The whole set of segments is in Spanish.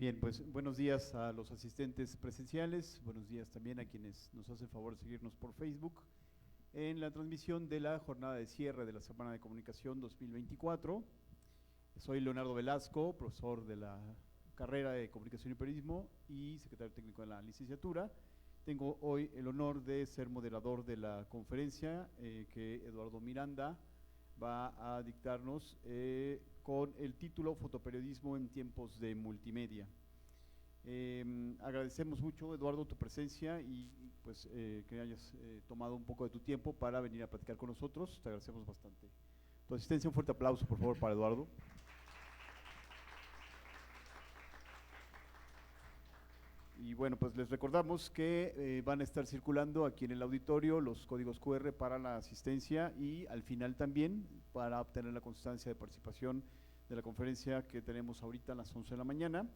Bien, pues buenos días a los asistentes presenciales, buenos días también a quienes nos hacen favor de seguirnos por Facebook en la transmisión de la jornada de cierre de la Semana de Comunicación 2024. Soy Leonardo Velasco, profesor de la carrera de Comunicación y Periodismo y secretario técnico de la licenciatura. Tengo hoy el honor de ser moderador de la conferencia que Eduardo Miranda va a dictarnos con el título Fotoperiodismo en tiempos de multimedia. Agradecemos mucho, Eduardo, tu presencia y pues que hayas tomado un poco de tu tiempo para venir a platicar con nosotros. Te agradecemos bastante tu asistencia. Un fuerte aplauso, por favor, para Eduardo. Y bueno, pues les recordamos que van a estar circulando aquí en el auditorio los códigos QR para la asistencia y al final también para obtener la constancia de participación de la conferencia que tenemos ahorita a las 11 de la mañana.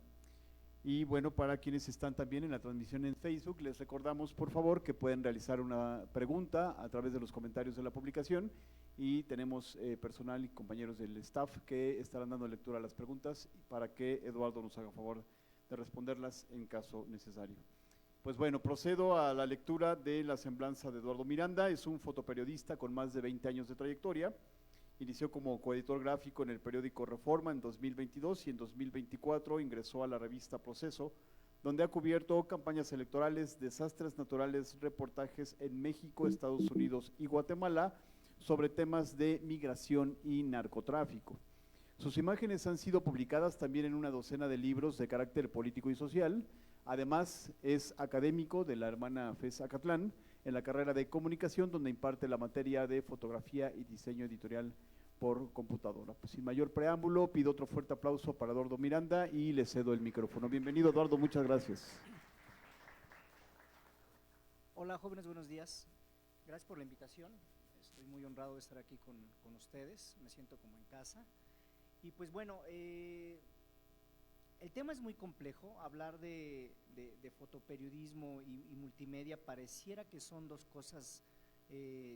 Y bueno, para quienes están también en la transmisión en Facebook, les recordamos por favor que pueden realizar una pregunta a través de los comentarios de la publicación y tenemos personal y compañeros del staff que estarán dando lectura a las preguntas para que Eduardo nos haga favor de responderlas en caso necesario. Pues bueno, procedo a la lectura de la semblanza de Eduardo Miranda. Es un fotoperiodista con más de 20 años de trayectoria. Inició como coeditor gráfico en el periódico Reforma en 2022 y en 2024 ingresó a la revista Proceso, donde ha cubierto campañas electorales, desastres naturales, reportajes en México, Estados Unidos y Guatemala sobre temas de migración y narcotráfico. Sus imágenes han sido publicadas también en una docena de libros de carácter político y social. Además, es académico de la hermana FES Acatlán en la carrera de comunicación, donde imparte la materia de fotografía y diseño editorial por computadora. Pues sin mayor preámbulo, pido otro fuerte aplauso para Eduardo Miranda y le cedo el micrófono. Bienvenido, Eduardo, muchas gracias. Hola, jóvenes, buenos días. Gracias por la invitación. Estoy muy honrado de estar aquí con ustedes. Me siento como en casa. Y pues bueno, el tema es muy complejo. Hablar de fotoperiodismo y multimedia pareciera que son dos cosas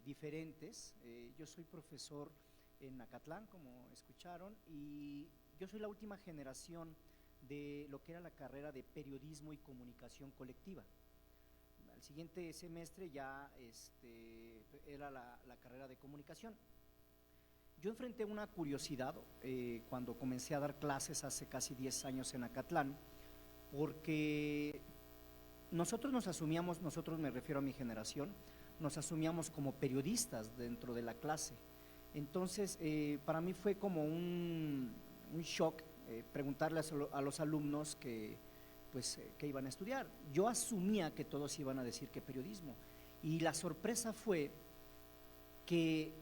diferentes. Yo soy profesor en Acatlán, como escucharon, y yo soy la última generación de lo que era la carrera de periodismo y comunicación colectiva. Al siguiente semestre ya era la carrera de comunicación. Yo enfrenté una curiosidad cuando comencé a dar clases hace casi 10 años en Acatlán, porque nosotros nos asumíamos, nosotros me refiero a mi generación, nos asumíamos como periodistas dentro de la clase. Entonces, para mí fue como un shock preguntarle a los alumnos que iban a estudiar. Yo asumía que todos iban a decir que periodismo, y la sorpresa fue que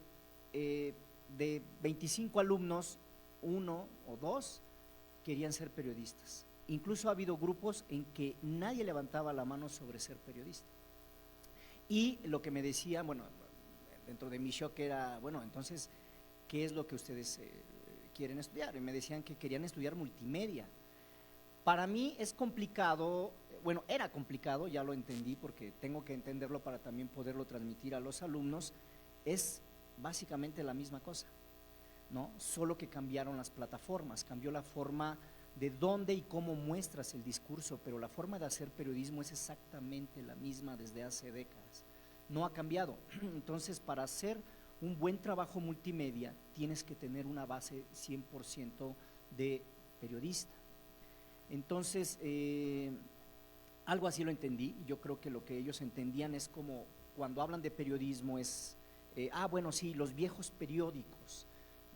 de 25 alumnos, 1 o 2 querían ser periodistas. Incluso ha habido grupos en que nadie levantaba la mano sobre ser periodista. Y lo que me decían, bueno, dentro de mi shock era, bueno, entonces, ¿qué es lo que ustedes quieren estudiar? Y me decían que querían estudiar multimedia. Para mí es complicado, bueno, era complicado, ya lo entendí porque tengo que entenderlo para también poderlo transmitir a los alumnos. Es básicamente la misma cosa, ¿no? Solo que cambiaron las plataformas, cambió la forma de dónde y cómo muestras el discurso, pero la forma de hacer periodismo es exactamente la misma desde hace décadas, no ha cambiado. Entonces, para hacer un buen trabajo multimedia tienes que tener una base 100% de periodista. Entonces, algo así lo entendí, y yo creo que lo que ellos entendían es como cuando hablan de periodismo es bueno, sí, los viejos periódicos,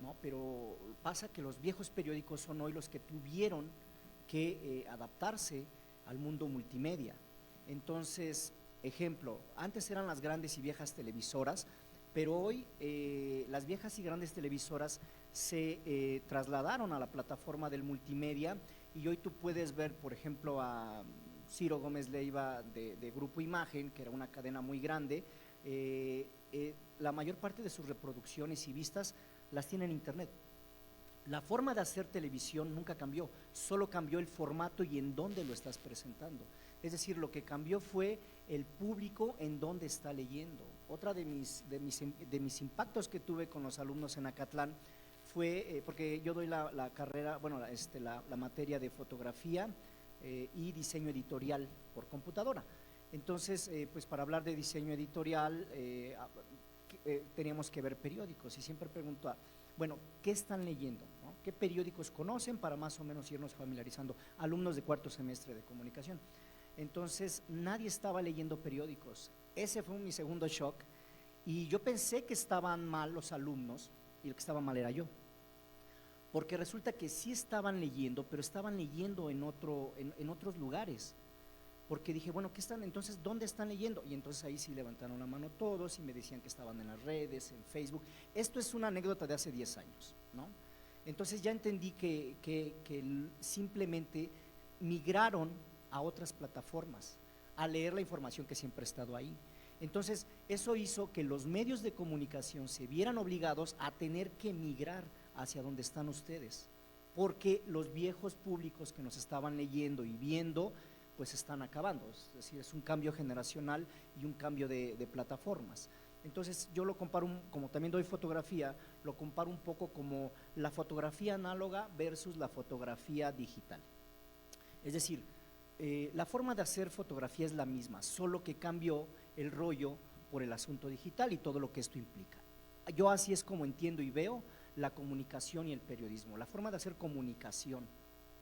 ¿no? Pero pasa que los viejos periódicos son hoy los que tuvieron que adaptarse al mundo multimedia. Entonces, ejemplo, antes eran las grandes y viejas televisoras, pero hoy las viejas y grandes televisoras se trasladaron a la plataforma del multimedia, y hoy tú puedes ver, por ejemplo, a Ciro Gómez Leiva de Grupo Imagen, que era una cadena muy grande. La mayor parte de sus reproducciones y vistas las tiene en internet. La forma de hacer televisión nunca cambió, solo cambió el formato y en dónde lo estás presentando. Es decir, lo que cambió fue el público en dónde está leyendo. Otra de mis impactos que tuve con los alumnos en Acatlán fue, porque yo doy la carrera, bueno, la materia de fotografía, y diseño editorial por computadora. Entonces, pues para hablar de diseño editorial teníamos que ver periódicos y siempre pregunto, bueno, ¿qué están leyendo? ¿No? ¿Qué periódicos conocen para más o menos irnos familiarizando? Alumnos de cuarto semestre de comunicación. Entonces, nadie estaba leyendo periódicos. Ese fue mi segundo shock y yo pensé que estaban mal los alumnos y el que estaba mal era yo. Porque resulta que sí estaban leyendo, pero estaban leyendo en otros lugares. Porque dije, bueno, ¿qué están? Entonces, ¿dónde están leyendo? Y entonces ahí sí levantaron la mano todos y me decían que estaban en las redes, en Facebook. Esto es una anécdota de hace 10 años, ¿no? Entonces ya entendí que simplemente migraron a otras plataformas, a leer la información que siempre ha estado ahí. Entonces, eso hizo que los medios de comunicación se vieran obligados a tener que migrar hacia donde están ustedes, porque los viejos públicos que nos estaban leyendo y viendo, pues están acabando, es decir, es un cambio generacional y un cambio de plataformas. Entonces yo lo comparo, como también doy fotografía, lo comparo un poco como la fotografía análoga versus la fotografía digital. Es decir, la forma de hacer fotografía es la misma, solo que cambió el rollo por el asunto digital y todo lo que esto implica. Yo así es como entiendo y veo la comunicación y el periodismo. La forma de hacer comunicación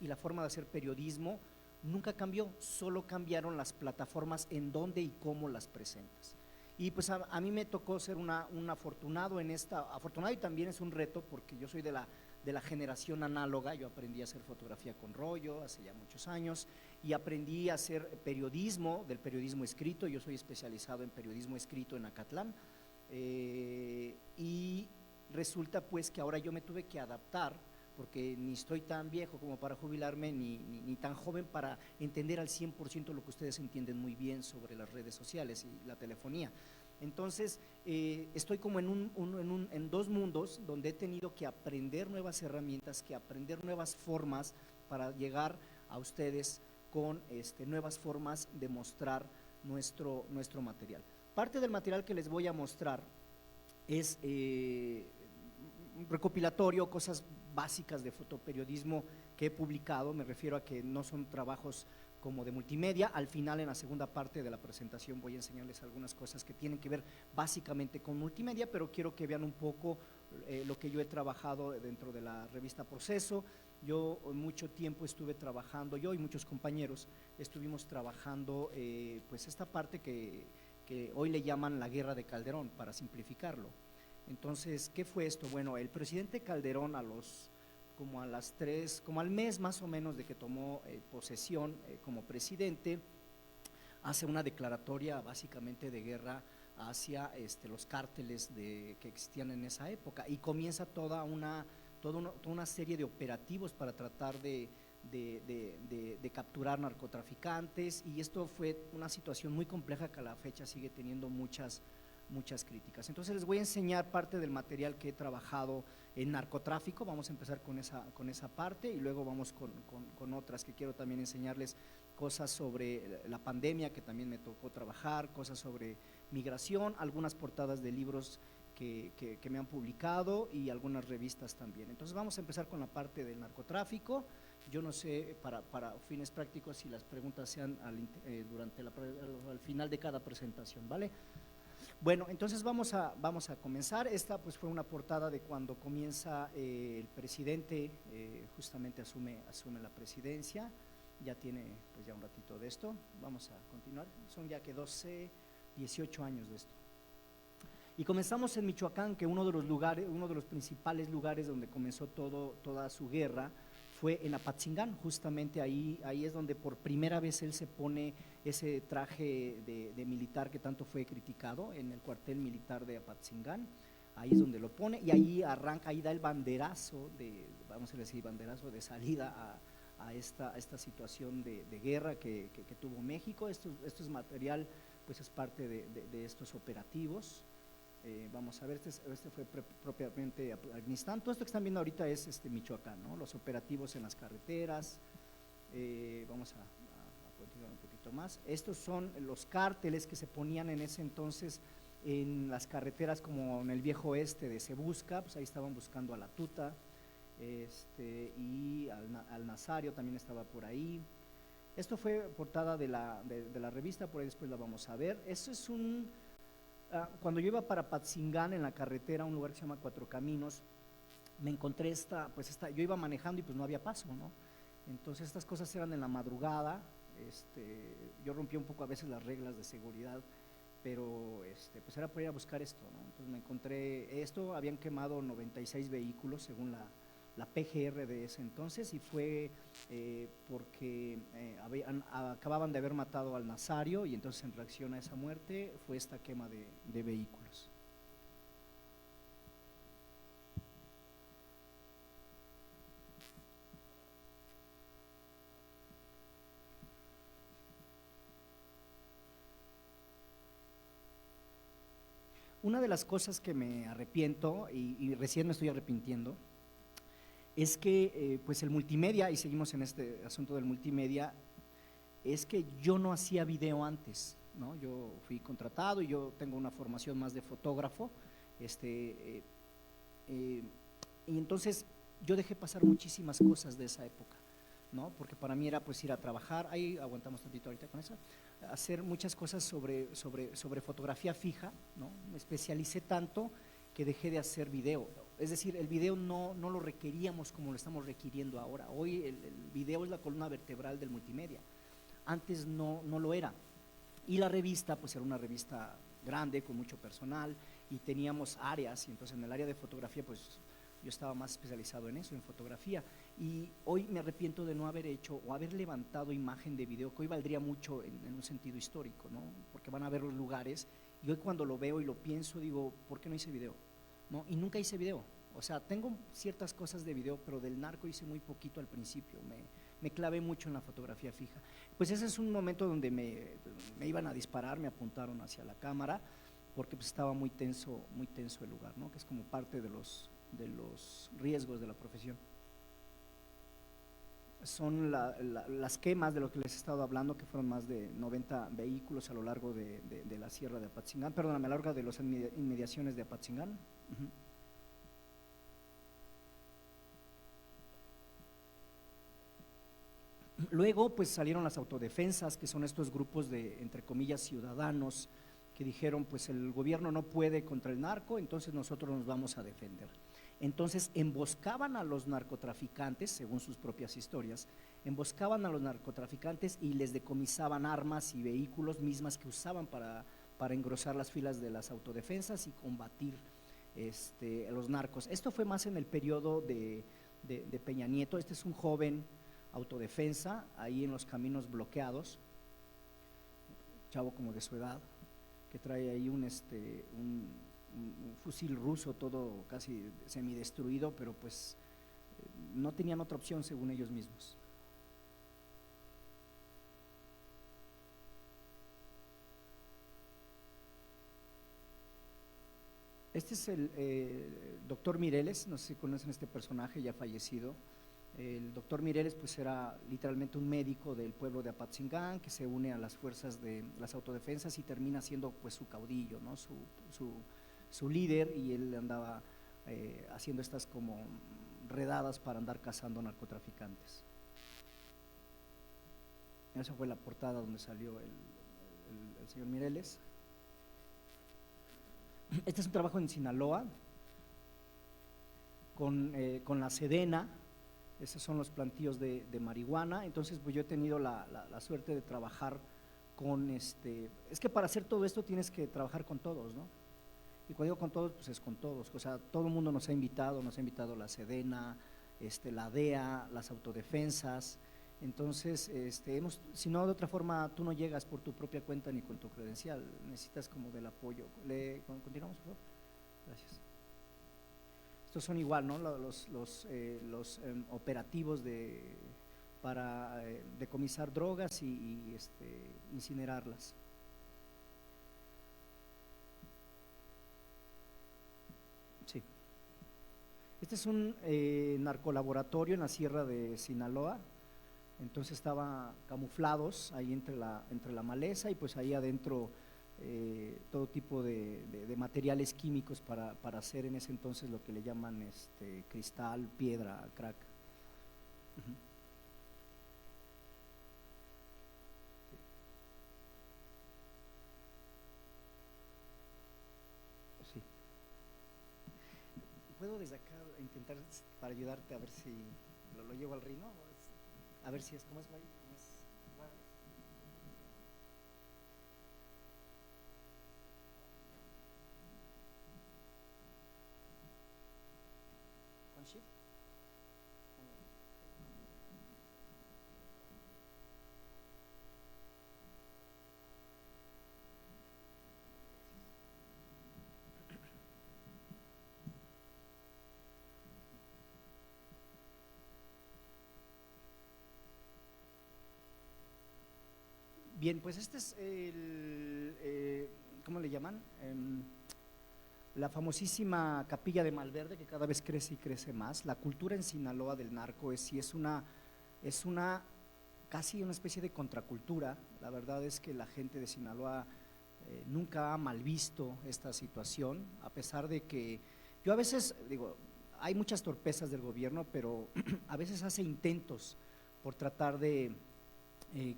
y la forma de hacer periodismo nunca cambió, solo cambiaron las plataformas en dónde y cómo las presentas. Y pues a mí me tocó ser un afortunado en afortunado y también es un reto porque yo soy de la generación análoga. Yo aprendí a hacer fotografía con rollo hace ya muchos años y aprendí a hacer periodismo, del periodismo escrito. Yo soy especializado en periodismo escrito en Acatlán y resulta pues que ahora yo me tuve que adaptar porque ni estoy tan viejo como para jubilarme, ni tan joven para entender al 100% lo que ustedes entienden muy bien sobre las redes sociales y la telefonía. Entonces, estoy como en dos mundos donde he tenido que aprender nuevas herramientas, que aprender nuevas formas para llegar a ustedes con nuevas formas de mostrar nuestro material. Parte del material que les voy a mostrar es un recopilatorio, cosas básicas de fotoperiodismo que he publicado. Me refiero a que no son trabajos como de multimedia. Al final, en la segunda parte de la presentación, voy a enseñarles algunas cosas que tienen que ver básicamente con multimedia, pero quiero que vean un poco lo que yo he trabajado dentro de la revista Proceso. Yo mucho tiempo estuve trabajando, yo y muchos compañeros estuvimos trabajando pues esta parte que hoy le llaman la guerra de Calderón, para simplificarlo. Entonces, ¿qué fue esto? Bueno, el presidente Calderón como al mes más o menos de que tomó posesión como presidente, hace una declaratoria básicamente de guerra hacia los cárteles que existían en esa época y comienza toda una serie de operativos para tratar de capturar narcotraficantes, y esto fue una situación muy compleja que a la fecha sigue teniendo muchas críticas. Entonces les voy a enseñar parte del material que he trabajado en narcotráfico. Vamos a empezar con esa parte y luego vamos con otras que quiero también enseñarles, cosas sobre la pandemia que también me tocó trabajar, cosas sobre migración, algunas portadas de libros que me han publicado y algunas revistas también. Entonces vamos a empezar con la parte del narcotráfico. Yo no sé, para fines prácticos, si las preguntas sean al final de cada presentación, ¿vale? Bueno, entonces vamos a comenzar. Esta pues fue una portada de cuando comienza el presidente, justamente asume la presidencia, ya tiene pues ya un ratito de esto. Vamos a continuar, son ya que 18 años de esto. Y comenzamos en Michoacán, que uno de los principales lugares donde comenzó toda su guerra fue en Apatzingán. Justamente ahí es donde por primera vez él se pone ese traje de militar que tanto fue criticado, en el cuartel militar de Apatzingán. Ahí es donde lo pone y ahí arranca, ahí da el banderazo vamos a decir, banderazo de salida a esta situación de guerra que tuvo México. Esto es material, pues es parte de estos operativos. Vamos a ver, este fue propiamente Afganistán. Todo esto que están viendo ahorita es Michoacán, ¿no? Los operativos en las carreteras. Vamos a continuar un poquito más. Estos son los cárteles que se ponían en ese entonces en las carreteras, como en el viejo oeste de Se Busca, pues ahí estaban buscando a la Tuta, y al Nazario también estaba por ahí. Esto fue portada de la revista, por ahí después la vamos a ver. Eso es cuando yo iba para Patzingán en la carretera, un lugar que se llama Cuatro Caminos, me encontré yo iba manejando y pues no había paso, ¿no? Entonces estas cosas eran en la madrugada, yo rompía un poco a veces las reglas de seguridad, pero pues era por ir a buscar esto, ¿no? Entonces me encontré esto, habían quemado 96 vehículos según la PGR de ese entonces, y fue porque acababan de haber matado al Nazario, y entonces en reacción a esa muerte fue esta quema de vehículos. Una de las cosas que me arrepiento, y recién me estoy arrepintiendo, es que pues el multimedia, y seguimos en este asunto del multimedia, es que yo no hacía video antes, ¿no? Yo fui contratado y yo tengo una formación más de fotógrafo, y entonces yo dejé pasar muchísimas cosas de esa época, ¿no? Porque para mí era pues ir a trabajar, ahí aguantamos tantito ahorita con eso, hacer muchas cosas sobre fotografía fija, ¿no? Me especialicé tanto que dejé de hacer video, es decir, el video no lo requeríamos como lo estamos requiriendo ahora. Hoy el video es la columna vertebral del multimedia, antes no lo era. Y la revista pues era una revista grande con mucho personal y teníamos áreas, y entonces en el área de fotografía pues yo estaba más especializado en eso, en fotografía, y hoy me arrepiento de no haber hecho o haber levantado imagen de video, que hoy valdría mucho en un sentido histórico, ¿no? Porque van a ver los lugares, y hoy cuando lo veo y lo pienso digo, ¿por qué no hice video? ¿No? Y nunca hice video, o sea, tengo ciertas cosas de video, pero del narco hice muy poquito al principio, me clavé mucho en la fotografía fija. Pues ese es un momento donde me iban a disparar, me apuntaron hacia la cámara, porque pues estaba muy tenso el lugar, ¿no? Que es como parte de los riesgos de la profesión. Son las quemas de lo que les he estado hablando, que fueron más de 90 vehículos a lo largo de la sierra de Apatzingán, perdóname, a lo largo de las inmediaciones de Apatzingán. Luego pues salieron las autodefensas, que son estos grupos de, entre comillas, ciudadanos, que dijeron pues el gobierno no puede contra el narco, entonces nosotros nos vamos a defender. Entonces emboscaban a los narcotraficantes, según sus propias historias, emboscaban a los narcotraficantes y les decomisaban armas y vehículos mismas que usaban para engrosar las filas de las autodefensas y combatir a los narcos. Esto fue más en el periodo de Peña Nieto. Este es un joven autodefensa, ahí en los caminos bloqueados, chavo como de su edad, que trae ahí un fusil ruso todo casi semidestruido, pero pues no tenían otra opción según ellos mismos. Este es el doctor Mireles, no sé si conocen este personaje ya fallecido. El doctor Mireles pues era literalmente un médico del pueblo de Apatzingán que se une a las fuerzas de las autodefensas y termina siendo pues su caudillo, ¿no? su líder, y él andaba haciendo estas como redadas para andar cazando narcotraficantes. Esa fue la portada donde salió el señor Mireles. Este es un trabajo en Sinaloa con la Sedena. Esos son los plantíos de marihuana. Entonces pues yo he tenido la suerte de trabajar con es que para hacer todo esto tienes que trabajar con todos, ¿no? Y cuando digo con todos, pues es con todos, o sea, todo el mundo nos ha invitado la Sedena, la DEA, las autodefensas. Entonces, si no, de otra forma, tú no llegas por tu propia cuenta ni con tu credencial, necesitas como del apoyo. ¿Continuamos, por favor? Gracias. Estos son igual, ¿no? Los operativos para decomisar drogas y incinerarlas. Sí. Este es un narcolaboratorio en la sierra de Sinaloa. Entonces estaban camuflados ahí entre la maleza, y pues ahí adentro todo tipo de materiales químicos para hacer en ese entonces lo que le llaman cristal, piedra, crack. intentar para ayudarte a ver si lo llevo al ritmo, a ver si es como es, ¿cómo es? ¿Con shift? Bien, pues este es ¿cómo le llaman? La famosísima Capilla de Malverde, que cada vez crece y crece más. La cultura en Sinaloa del narco es una casi una especie de contracultura. La verdad es que la gente de Sinaloa nunca ha mal visto esta situación, a pesar de que yo a veces digo, hay muchas torpezas del gobierno, pero a veces hace intentos por tratar de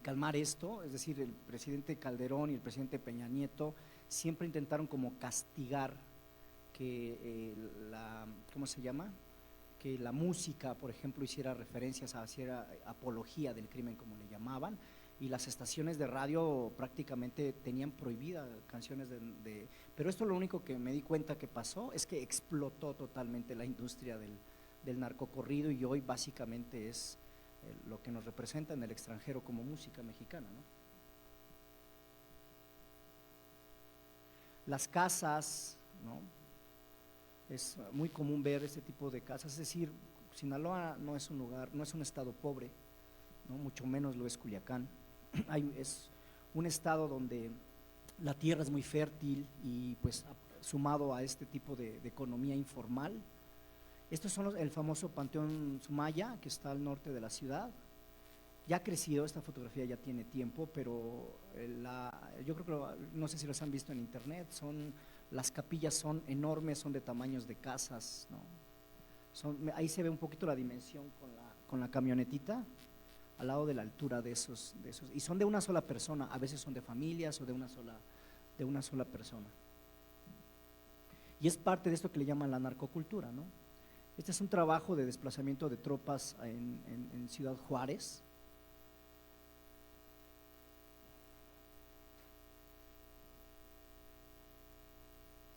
calmar esto, es decir, el presidente Calderón y el presidente Peña Nieto siempre intentaron como castigar que ¿cómo se llama? Que la música, por ejemplo, hiciera referencias, hiciera apología del crimen, como le llamaban, y las estaciones de radio prácticamente tenían prohibidas canciones pero esto lo único que me di cuenta que pasó es que explotó totalmente la industria del narcocorrido y hoy básicamente es lo que nos representa en el extranjero como música mexicana, ¿no? Las casas, ¿no? Es muy común ver este tipo de casas, es decir, Sinaloa no es un lugar, no es un estado pobre, ¿no? Mucho menos lo es Culiacán. Es un estado donde la tierra es muy fértil y pues sumado a este tipo de economía informal. Estos son el famoso Panteón Sumaya, que está al norte de la ciudad. Ya ha crecido, esta fotografía ya tiene tiempo, pero yo creo que, no sé si los han visto en internet, las capillas son enormes, son de tamaños de casas, ¿no? Ahí se ve un poquito la dimensión con la camionetita, al lado de la altura de esos, y son de una sola persona, a veces son de familias o de una sola persona. Y es parte de esto que le llaman la narcocultura, ¿no? Este es un trabajo de desplazamiento de tropas en Ciudad Juárez.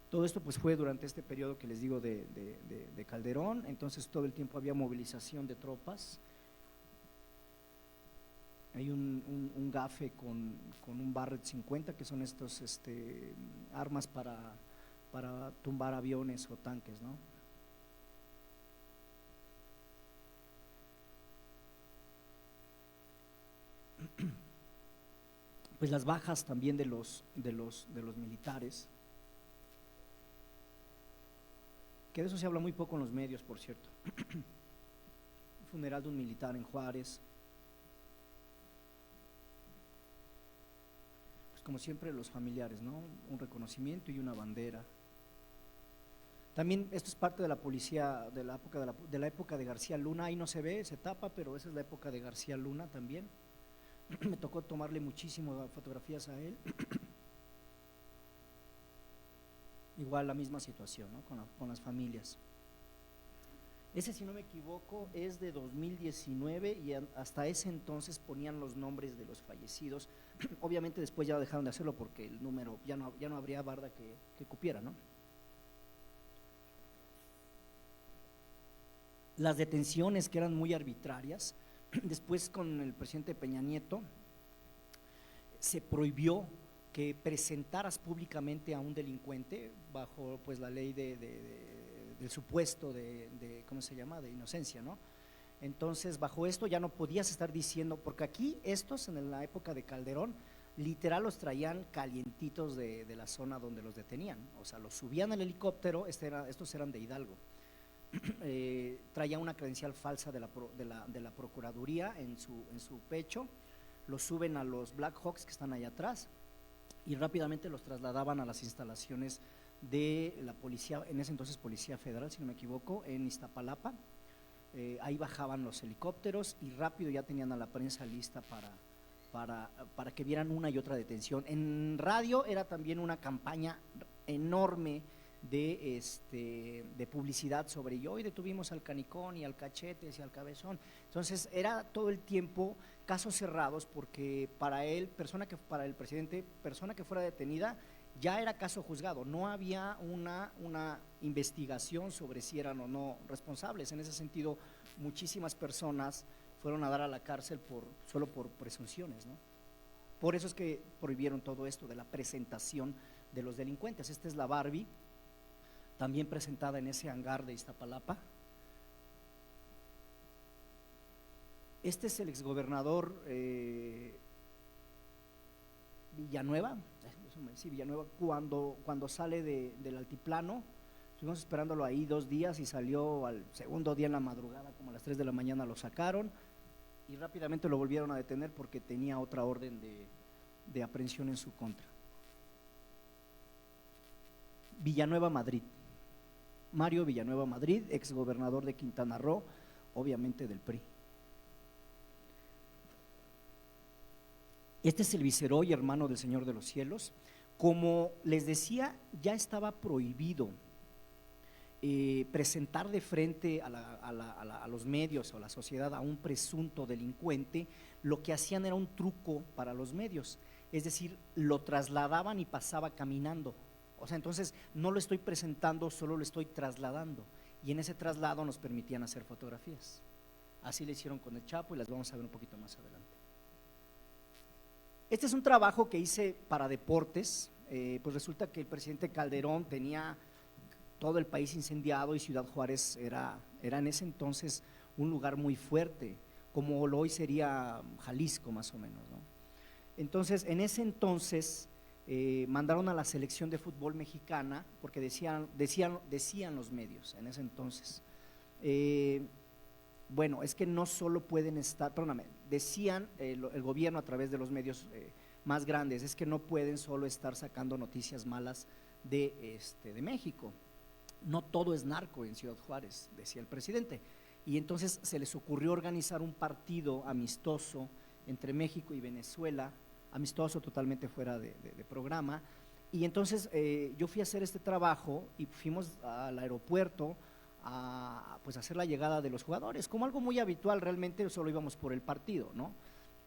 Todo esto pues fue durante este periodo que les digo de Calderón, entonces todo el tiempo había movilización de tropas. Hay un gafe con un Barrett 50, que son estos armas para tumbar aviones o tanques, ¿no? Pues las bajas también de los militares, que de eso se habla muy poco en los medios, por cierto. Un funeral de un militar en Juárez. Pues como siempre los familiares, ¿no? Un reconocimiento y una bandera. También esto es parte de la policía de la época de García Luna. Ahí no se ve, se tapa, pero esa es la época de García Luna también. Me tocó tomarle muchísimas fotografías a él. Igual la misma situación, ¿no? Con las familias. Ese, si no me equivoco, es de 2019 y hasta ese entonces ponían los nombres de los fallecidos. Obviamente después ya dejaron de hacerlo porque el número ya no habría barda que cupiera, ¿no? Las detenciones, que eran muy arbitrarias, después con el presidente Peña Nieto se prohibió que presentaras públicamente a un delincuente bajo pues la ley del supuesto ¿cómo se llama?, de inocencia, ¿no? Entonces bajo esto ya no podías estar diciendo, porque aquí estos en la época de Calderón literal los traían calientitos de la zona donde los detenían, o sea, los subían al helicóptero, estos eran de Hidalgo. Traía una credencial falsa de la Procuraduría en su pecho, los suben a los Black Hawks que están allá atrás y rápidamente los trasladaban a las instalaciones de la policía, en ese entonces Policía Federal, si no me equivoco, en Iztapalapa. Ahí bajaban los helicópteros y rápido ya tenían a la prensa lista para que vieran una y otra detención. En radio era también una campaña enorme de publicidad sobre yo, y detuvimos al Canicón y al Cachetes y al Cabezón. Entonces era todo el tiempo casos cerrados, porque para él, para el presidente, persona que fuera detenida ya era caso juzgado, no había una investigación sobre si eran o no responsables. En ese sentido, muchísimas personas fueron a dar a la cárcel solo por presunciones, ¿no? Por eso es que prohibieron todo esto de la presentación de los delincuentes. Esta es la Barbie, también presentada en ese hangar de Iztapalapa. Este es el exgobernador Villanueva, cuando sale del altiplano. Estuvimos esperándolo ahí 2 días y salió al segundo día en la madrugada, como a las 3 de la mañana lo sacaron y rápidamente lo volvieron a detener porque tenía otra orden de aprehensión en su contra. Villanueva Madrid, Mario Villanueva Madrid, exgobernador de Quintana Roo, obviamente del PRI. Este es el viceroy, hermano del Señor de los Cielos. Como les decía, ya estaba prohibido presentar de frente a los medios o a la sociedad a un presunto delincuente. Lo que hacían era un truco para los medios, es decir, lo trasladaban y pasaba caminando. O sea, entonces no lo estoy presentando, solo lo estoy trasladando, y en ese traslado nos permitían hacer fotografías. Así le hicieron con el Chapo y las vamos a ver un poquito más adelante. Este es un trabajo que hice para deportes. Pues resulta que el presidente Calderón tenía todo el país incendiado y Ciudad Juárez era en ese entonces un lugar muy fuerte, como hoy sería Jalisco más o menos, ¿no? Entonces, en ese entonces mandaron a la selección de fútbol mexicana, porque decían los medios en ese entonces, bueno, es que no solo pueden estar, perdóname, decían el gobierno a través de los medios más grandes, es que no pueden solo estar sacando noticias malas de México. No todo es narco en Ciudad Juárez, decía el presidente. Y entonces se les ocurrió organizar un partido amistoso entre México y Venezuela, amistoso totalmente fuera de programa. Y entonces yo fui a hacer este trabajo y fuimos al aeropuerto a hacer la llegada de los jugadores, como algo muy habitual. Realmente solo íbamos por el partido, ¿no?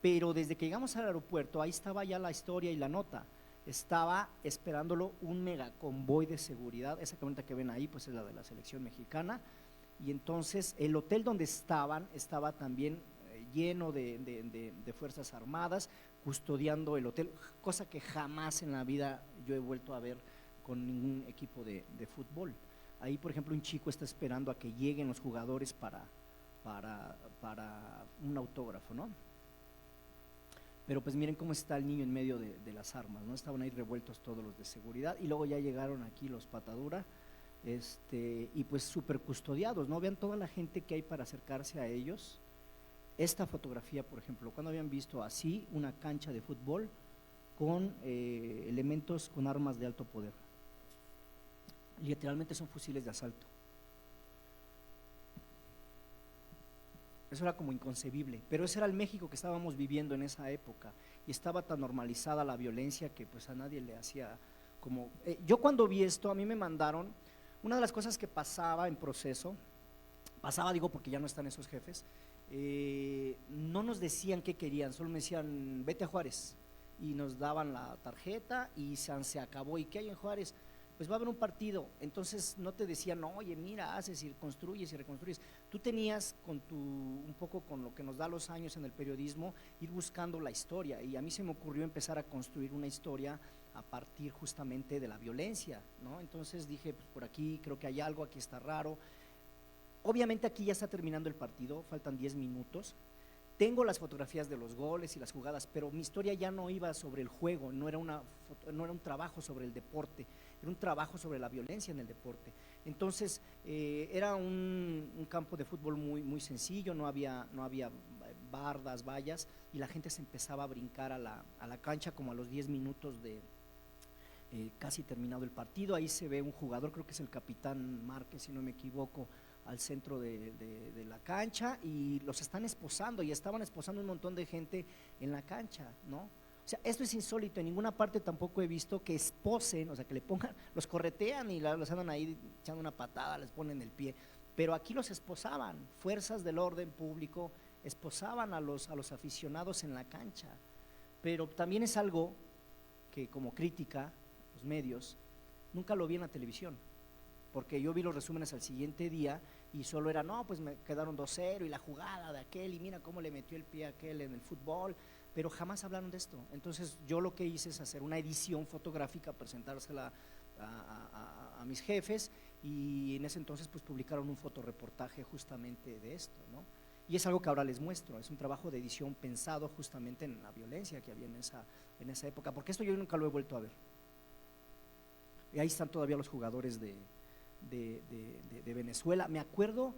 Pero desde que llegamos al aeropuerto, ahí estaba ya la historia y la nota. Estaba esperándolo un mega convoy de seguridad. Esa camioneta que ven ahí pues es la de la selección mexicana, y entonces el hotel donde estaban estaba también lleno de fuerzas armadas custodiando el hotel, cosa que jamás en la vida yo he vuelto a ver con ningún equipo de fútbol. Ahí, por ejemplo, un chico está esperando a que lleguen los jugadores para un autógrafo, ¿no? Pero pues miren cómo está el niño en medio de las armas, ¿no? Estaban ahí revueltos todos los de seguridad, y luego ya llegaron aquí los Patadura, y pues súper custodiados, ¿no? Vean toda la gente que hay para acercarse a ellos. Esta fotografía, por ejemplo, ¿cuándo habían visto así una cancha de fútbol con elementos con armas de alto poder? Literalmente son fusiles de asalto. Eso era como inconcebible, pero ese era el México que estábamos viviendo en esa época, y estaba tan normalizada la violencia que pues a nadie le hacía como… yo cuando vi esto, a mí me mandaron, una de las cosas que pasaba en proceso, digo porque ya no están esos jefes, no nos decían qué querían, solo me decían vete a Juárez, y nos daban la tarjeta y se acabó. ¿Y qué hay en Juárez? Pues va a haber un partido. Entonces no te decían, no, oye, mira, haces y construyes y reconstruyes. Tú tenías un poco con lo que nos da los años en el periodismo, ir buscando la historia, y a mí se me ocurrió empezar a construir una historia a partir justamente de la violencia, ¿no? Entonces dije, pues por aquí creo que hay algo, aquí está raro. Obviamente aquí ya está terminando el partido, faltan 10 minutos. Tengo las fotografías de los goles y las jugadas, pero mi historia ya no iba sobre el juego, no era un trabajo sobre el deporte, era un trabajo sobre la violencia en el deporte. Entonces era un campo de fútbol muy, muy sencillo, no había bardas, vallas, y la gente se empezaba a brincar a la cancha como a los 10 minutos de casi terminado el partido. Ahí se ve un jugador, creo que es el capitán Márquez, si no me equivoco, al centro de la cancha, y los están esposando, y estaban esposando un montón de gente en la cancha, ¿no? O sea, esto es insólito, en ninguna parte tampoco he visto que esposen, o sea, que le pongan, los corretean y los andan ahí echando una patada, les ponen el pie, pero aquí los esposaban, fuerzas del orden público esposaban a los aficionados en la cancha, pero también es algo que como crítica, los medios, nunca lo vi en la televisión, porque yo vi los resúmenes al siguiente día y solo era, no, pues me quedaron 2-0 y la jugada de aquel y mira cómo le metió el pie a aquel en el fútbol, pero jamás hablaron de esto. Entonces yo lo que hice es hacer una edición fotográfica, presentársela a mis jefes y en ese entonces pues publicaron un fotoreportaje justamente de esto, ¿no? Y es algo que ahora les muestro, es un trabajo de edición pensado justamente en la violencia que había en esa época, porque esto yo nunca lo he vuelto a ver. Y ahí están todavía los jugadores de Venezuela. Me acuerdo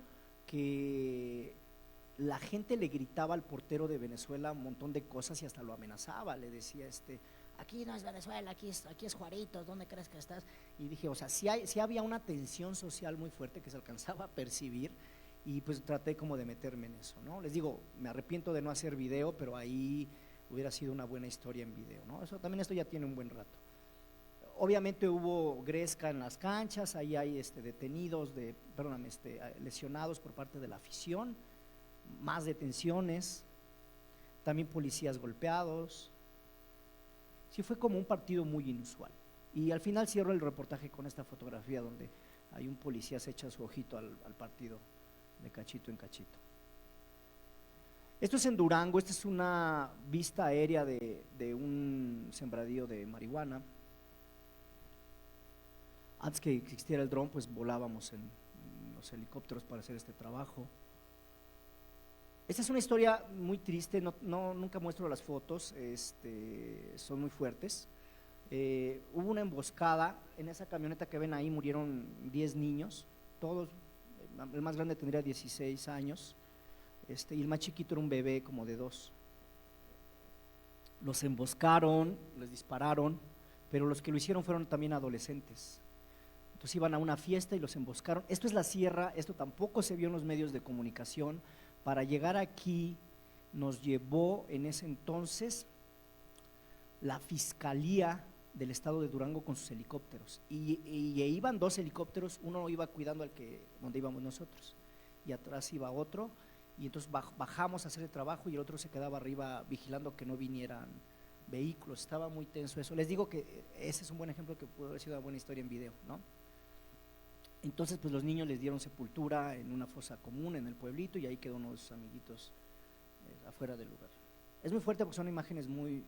que la gente le gritaba al portero de Venezuela un montón de cosas y hasta lo amenazaba, le decía aquí no es Venezuela, aquí es Juaritos, ¿dónde crees que estás? Y dije, o sea, sí había una tensión social muy fuerte que se alcanzaba a percibir y pues traté como de meterme en eso, ¿no? Les digo, me arrepiento de no hacer video, pero ahí hubiera sido una buena historia en video, ¿no? Esto ya tiene un buen rato. Obviamente hubo gresca en las canchas, ahí hay detenidos, lesionados por parte de la afición, más detenciones, también policías golpeados. Sí, fue como un partido muy inusual. Y al final cierro el reportaje con esta fotografía donde hay un policía se echa su ojito al partido de cachito en cachito. Esto es en Durango, esta es una vista aérea de un sembradío de marihuana. Antes que existiera el dron, pues volábamos en los helicópteros para hacer este trabajo. Esta es una historia muy triste, nunca muestro las fotos, son muy fuertes. Hubo una emboscada, en esa camioneta que ven ahí murieron 10 niños, todos, el más grande tendría 16 años, y el más chiquito era un bebé como de 2. Los emboscaron, les dispararon, pero los que lo hicieron fueron también adolescentes. Entonces iban a una fiesta y los emboscaron. Esto es la sierra, esto tampoco se vio en los medios de comunicación. Para llegar aquí nos llevó en ese entonces la Fiscalía del Estado de Durango con sus helicópteros y iban 2 helicópteros, uno iba cuidando donde íbamos nosotros y atrás iba otro y entonces bajamos a hacer el trabajo y el otro se quedaba arriba vigilando que no vinieran vehículos. Estaba muy tenso eso. Les digo que ese es un buen ejemplo que pudo haber sido una buena historia en video, ¿no? Entonces pues los niños les dieron sepultura en una fosa común en el pueblito y ahí quedó unos amiguitos afuera del lugar. Es muy fuerte porque son imágenes muy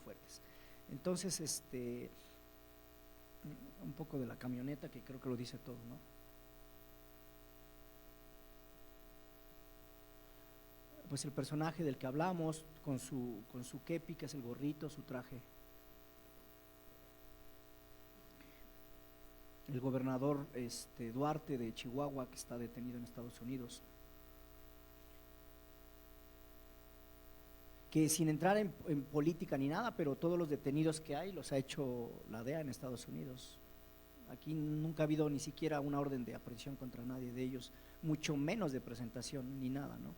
fuertes. Entonces un poco de la camioneta que creo que lo dice todo, ¿no? Pues el personaje del que hablamos con su kepi, que es el gorrito, su traje. El gobernador Duarte de Chihuahua, que está detenido en Estados Unidos, que sin entrar en política ni nada, pero todos los detenidos que hay los ha hecho la DEA en Estados Unidos. Aquí nunca ha habido ni siquiera una orden de aprehensión contra nadie de ellos, mucho menos de presentación ni nada, ¿no?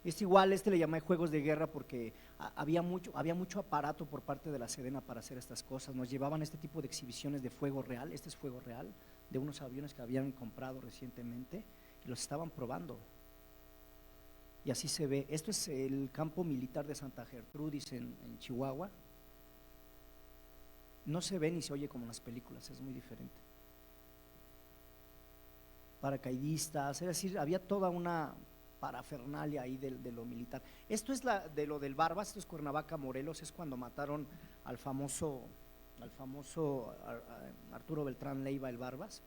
Es igual, le llamé juegos de guerra porque había mucho aparato por parte de la Sedena para hacer estas cosas. Nos llevaban este tipo de exhibiciones de fuego real, este es fuego real, de unos aviones que habían comprado recientemente y los estaban probando. Y así se ve. Esto es el campo militar de Santa Gertrudis en Chihuahua. No se ve ni se oye como en las películas, es muy diferente. Paracaidistas, es decir, había toda una parafernalia ahí de lo militar. Esto es de lo del Barbas, esto es Cuernavaca, Morelos, es cuando mataron al famoso Arturo Beltrán Leiva, el Barbas.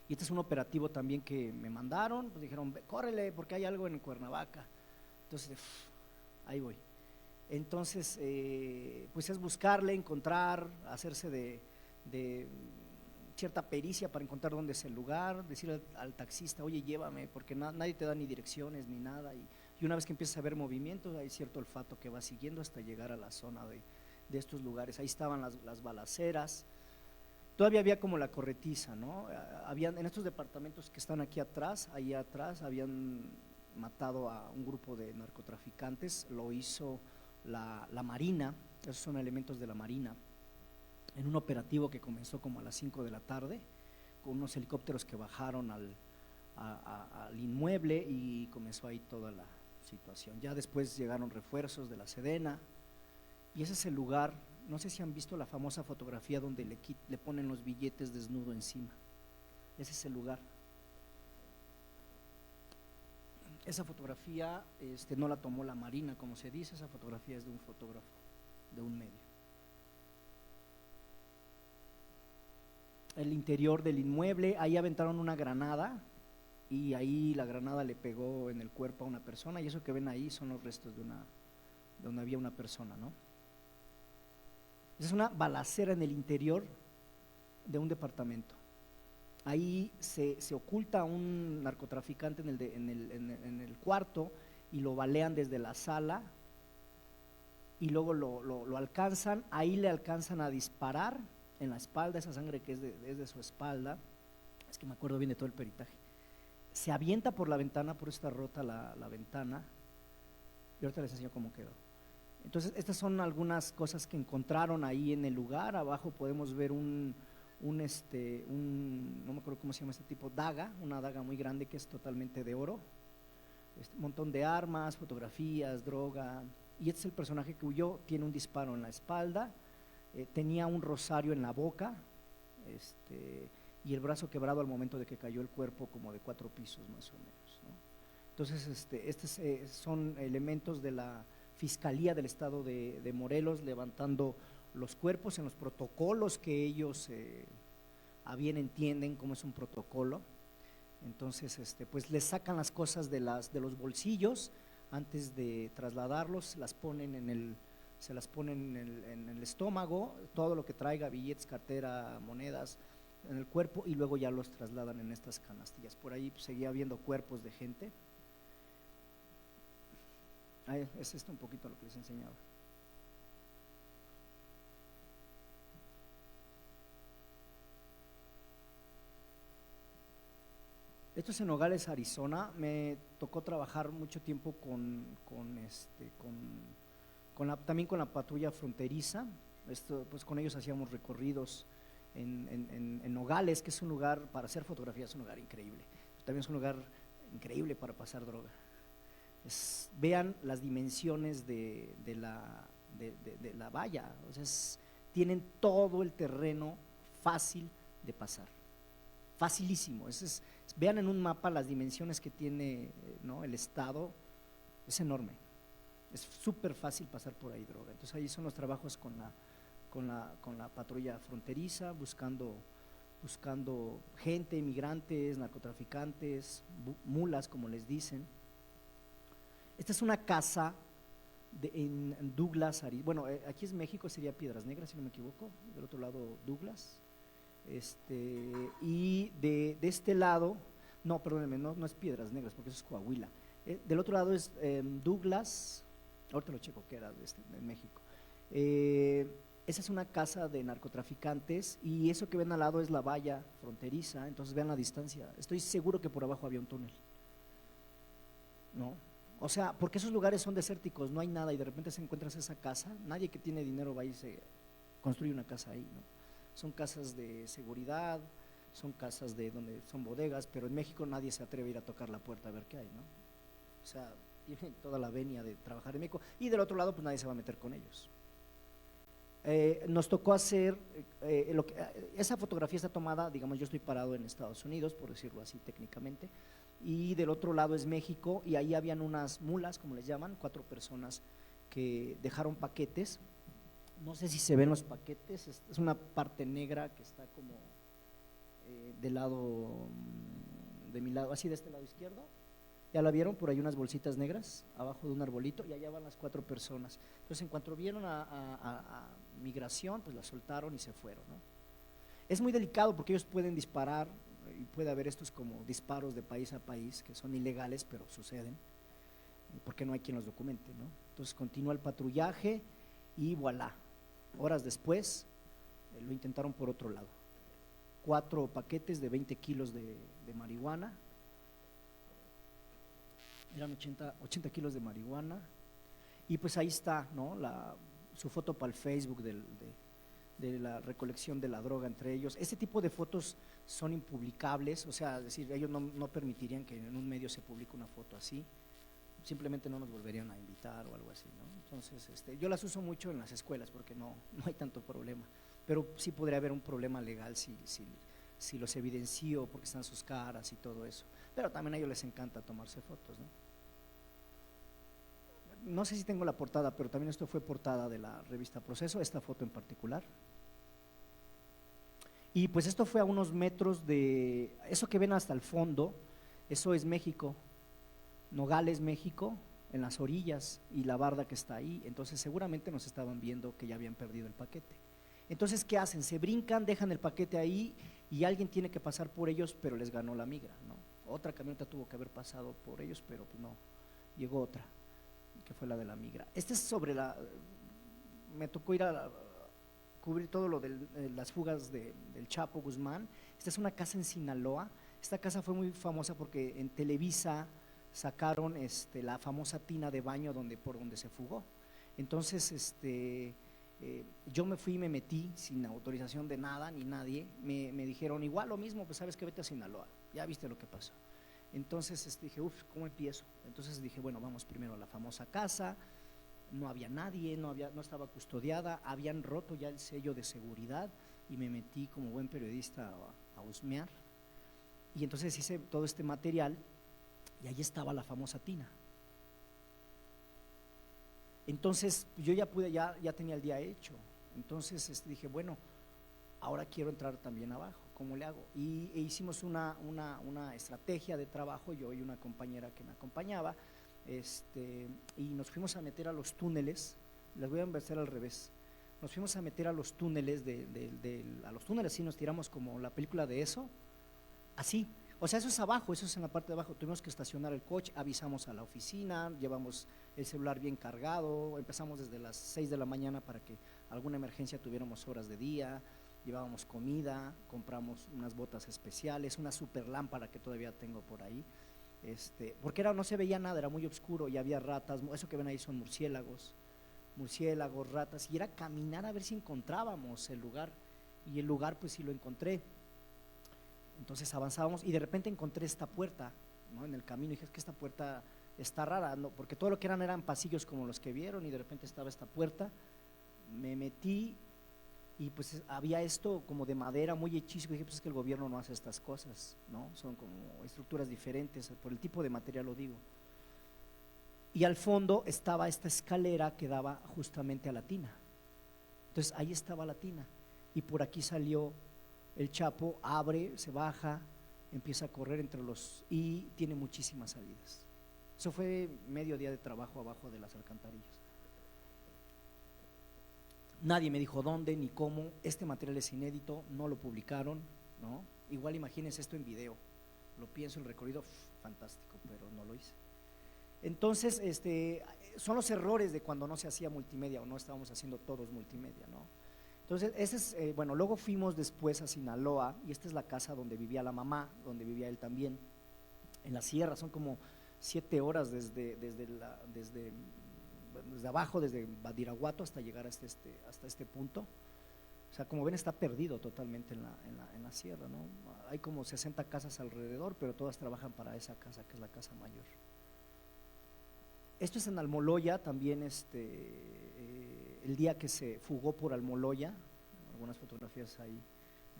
Y este es un operativo también que me mandaron, pues dijeron, córrele porque hay algo en Cuernavaca. Entonces, ahí voy. Entonces, pues es buscarle, encontrar, hacerse de cierta pericia para encontrar dónde es el lugar, decirle al taxista, oye, llévame, porque nadie te da ni direcciones ni nada, y una vez que empiezas a ver movimientos, hay cierto olfato que va siguiendo hasta llegar a la zona de estos lugares. Ahí estaban las balaceras, todavía había como la corretiza, ¿no? Habían, en estos departamentos que están aquí atrás, ahí atrás, habían matado a un grupo de narcotraficantes, lo hizo la Marina, esos son elementos de la Marina, en un operativo que comenzó como a las 5 de la tarde, con unos helicópteros que bajaron al inmueble y comenzó ahí toda la situación. Ya después llegaron refuerzos de la Sedena y ese es el lugar. No sé si han visto la famosa fotografía donde le ponen los billetes desnudo encima. Ese es el lugar. Esa fotografía no la tomó la Marina, como se dice, esa fotografía es de un fotógrafo, de un medio. El interior del inmueble, ahí aventaron una granada y ahí la granada le pegó en el cuerpo a una persona, y eso que ven ahí son los restos de donde había una persona, ¿no? Es una balacera en el interior de un departamento. Ahí se oculta a un narcotraficante en el cuarto y lo balean desde la sala y luego lo alcanzan, ahí le alcanzan a disparar en la espalda, esa sangre que es de su espalda, es que me acuerdo bien de todo el peritaje. Se avienta por la ventana, por esta rota la ventana, y ahorita les enseño cómo quedó. Entonces, estas son algunas cosas que encontraron ahí en el lugar. Abajo podemos ver no me acuerdo cómo se llama este tipo, una daga muy grande que es totalmente de oro, un montón de armas, fotografías, droga, y este es el personaje que huyó, tiene un disparo en la espalda, tenía un rosario en la boca, y el brazo quebrado al momento de que cayó el cuerpo, como de 4 pisos más o menos, ¿no? Entonces, estos son elementos de la Fiscalía del Estado de Morelos, levantando los cuerpos en los protocolos que ellos a bien entienden cómo es un protocolo. Entonces, pues les sacan las cosas de los bolsillos antes de trasladarlos, se las ponen en el estómago, todo lo que traiga, billetes, cartera, monedas, en el cuerpo, y luego ya los trasladan en estas canastillas. Por ahí pues, seguía habiendo cuerpos de gente. Ahí, es esto un poquito lo que les enseñaba. Esto es en Nogales, Arizona. Me tocó trabajar mucho tiempo también con la patrulla fronteriza. Pues con ellos hacíamos recorridos en Nogales, que es un lugar para hacer fotografías, es un lugar increíble. También es un lugar increíble para pasar droga. Vean las dimensiones de la valla, o sea, tienen todo el terreno fácil de pasar, facilísimo. Vean en un mapa las dimensiones que tiene, ¿no? El estado, es enorme, es súper fácil pasar por ahí droga. Entonces ahí son los trabajos con la patrulla fronteriza, buscando gente, inmigrantes, narcotraficantes, mulas como les dicen. Esta es una casa en Douglas, bueno, aquí es México, sería Piedras Negras si no me equivoco, del otro lado Douglas, y de este lado, no, perdónenme, no es Piedras Negras porque eso es Coahuila, del otro lado es Douglas, ahorita lo checo que era de México. Esa es una casa de narcotraficantes y eso que ven al lado es la valla fronteriza, entonces vean la distancia, estoy seguro que por abajo había un túnel, ¿no? O sea, porque esos lugares son desérticos, no hay nada y de repente se encuentras esa casa, nadie que tiene dinero va y se construye una casa ahí, ¿no? Son casas de seguridad, son casas donde son bodegas, pero en México nadie se atreve a ir a tocar la puerta a ver qué hay, ¿no? O sea, tienen toda la venia de trabajar en México y del otro lado pues nadie se va a meter con ellos. Nos tocó hacer, esa fotografía está tomada, digamos, yo estoy parado en Estados Unidos, por decirlo así técnicamente, y del otro lado es México, y ahí habían unas mulas, como les llaman, 4 personas que dejaron paquetes. No sé si se ven los paquetes, es una parte negra que está como del lado, de mi lado, así de este lado izquierdo. ¿Ya la vieron? Por ahí unas bolsitas negras abajo de un arbolito y allá van las 4 personas. Entonces en cuanto vieron a migración, pues la soltaron y se fueron, ¿no? Es muy delicado porque ellos pueden disparar y puede haber estos como disparos de país a país que son ilegales pero suceden porque no hay quien los documente, ¿no? Entonces continúa el patrullaje y voilà, horas después lo intentaron por otro lado. 4 paquetes de 20 kilos de marihuana. Eran 80 kilos de marihuana Y pues ahí está, ¿no? Su foto para el Facebook de la recolección de la droga entre ellos. Este tipo de fotos son impublicables, o sea, es decir, ellos no permitirían que en un medio se publique una foto así, simplemente no nos volverían a invitar o algo así, ¿no? Entonces, yo las uso mucho en las escuelas porque no hay tanto problema, pero sí podría haber un problema legal si los evidencio porque están sus caras y todo eso, pero también a ellos les encanta tomarse fotos, ¿no? No sé si tengo la portada, pero también esto fue portada de la revista Proceso, esta foto en particular. Y pues esto fue a unos metros de, eso que ven hasta el fondo, eso es México, Nogales, México, en las orillas, y la barda que está ahí. Entonces seguramente nos estaban viendo que ya habían perdido el paquete. Entonces, ¿qué hacen? Se brincan, dejan el paquete ahí y alguien tiene que pasar por ellos, pero les ganó la migra, ¿no? Otra camioneta tuvo que haber pasado por ellos, pero pues no, llegó otra, que fue la de la migra. Este es sobre me tocó ir a cubrir todo lo de las fugas del Chapo Guzmán. Esta es una casa en Sinaloa. Esta casa fue muy famosa porque en Televisa sacaron la famosa tina de baño por donde se fugó. Entonces, yo me fui y me metí sin autorización de nada ni nadie. Me dijeron, igual lo mismo, pues sabes que vete a Sinaloa, ya viste lo que pasó. Entonces dije, ¿cómo empiezo? Entonces dije, bueno, vamos primero a la famosa casa. No había nadie, no estaba custodiada, habían roto ya el sello de seguridad y me metí como buen periodista a husmear. Y entonces hice todo este material y ahí estaba la famosa tina. Entonces yo ya tenía el día hecho. Entonces dije, bueno, ahora quiero entrar también abajo, ¿cómo le hago? E hicimos una estrategia de trabajo, yo y una compañera que me acompañaba, y nos fuimos a meter a los túneles. Les voy a empezar al revés. Nos fuimos a meter a los túneles, a los túneles, sí, nos tiramos como la película de Eso, así. O sea, eso es abajo, eso es en la parte de abajo. Tuvimos que estacionar el coche, avisamos a la oficina, llevamos el celular bien cargado, empezamos desde las 6 de la mañana para que alguna emergencia tuviéramos horas de día, llevábamos comida, compramos unas botas especiales, una super lámpara que todavía tengo por ahí, porque no se veía nada, era muy oscuro y había ratas, eso que ven ahí son murciélagos, ratas, y era caminar a ver si encontrábamos el lugar, y el lugar pues sí lo encontré. Entonces avanzábamos y de repente encontré esta puerta, ¿no? En el camino, y dije, es que esta puerta está rara, ¿no? Porque todo lo que eran pasillos como los que vieron, y de repente estaba esta puerta. Me metí y pues había esto como de madera muy hechizo. Dije, pues es que el gobierno no hace estas cosas, ¿no? Son como estructuras diferentes, por el tipo de material lo digo. Y al fondo estaba esta escalera que daba justamente a la tina. Entonces ahí estaba la tina y por aquí salió el Chapo, abre, se baja, empieza a correr y tiene muchísimas salidas. Eso fue medio día de trabajo abajo de las alcantarillas. Nadie me dijo dónde ni cómo. Este material es inédito, no lo publicaron, ¿no? Igual imagínense esto en video. Lo pienso, el recorrido fantástico, pero no lo hice. Entonces, son los errores de cuando no se hacía multimedia o no estábamos haciendo todos multimedia, ¿no? Entonces, bueno, luego fuimos después a Sinaloa y esta es la casa donde vivía la mamá, donde vivía él también, en la sierra. Son como 7 horas desde abajo, desde Badiraguato hasta llegar hasta este punto. O sea, como ven, está perdido totalmente en la sierra, ¿no? Hay como 60 casas alrededor, pero todas trabajan para esa casa, que es la casa mayor. Esto es en Almoloya, también el día que se fugó por Almoloya, algunas fotografías ahí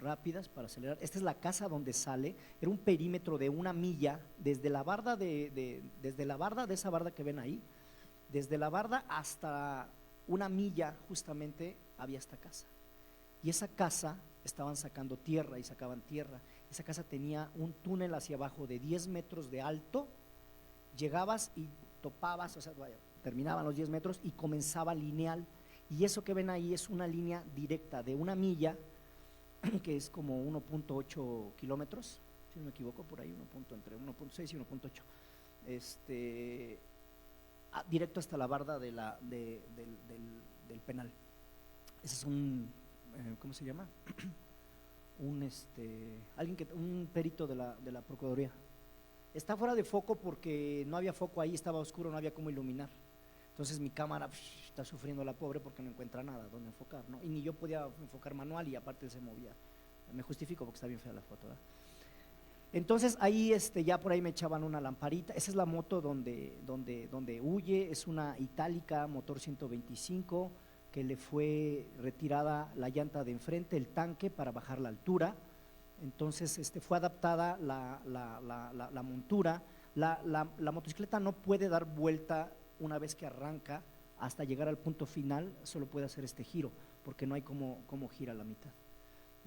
rápidas para acelerar. Esta es la casa donde sale, era un perímetro de 1 milla, desde la barda de esa barda que ven ahí, desde la barda hasta 1 milla justamente había esta casa. Y esa casa estaban sacando tierra y sacaban tierra. Esa casa tenía un túnel hacia abajo de 10 metros de alto, llegabas y topabas, o sea, terminaban los 10 metros y comenzaba lineal. Y eso que ven ahí es una línea directa de 1 milla, que es como 1.8 kilómetros, si no me equivoco, por ahí, entre 1.6 y 1.8, directo hasta la barda del penal. Ese es ¿cómo se llama? Un perito de la Procuraduría. Está fuera de foco porque no había foco ahí, estaba oscuro, no había cómo iluminar. Entonces mi cámara está sufriendo la pobre porque no encuentra nada donde enfocar, ¿no? Y ni yo podía enfocar manual y aparte se movía. Me justifico porque está bien fea la foto, ¿verdad? Entonces ahí ya por ahí me echaban una lamparita. Esa es la moto donde huye, es una itálica, motor 125, que le fue retirada la llanta de enfrente, el tanque, para bajar la altura. Entonces fue adaptada la montura. La motocicleta no puede dar vuelta una vez que arranca hasta llegar al punto final, solo puede hacer este giro, porque no hay cómo gira la mitad.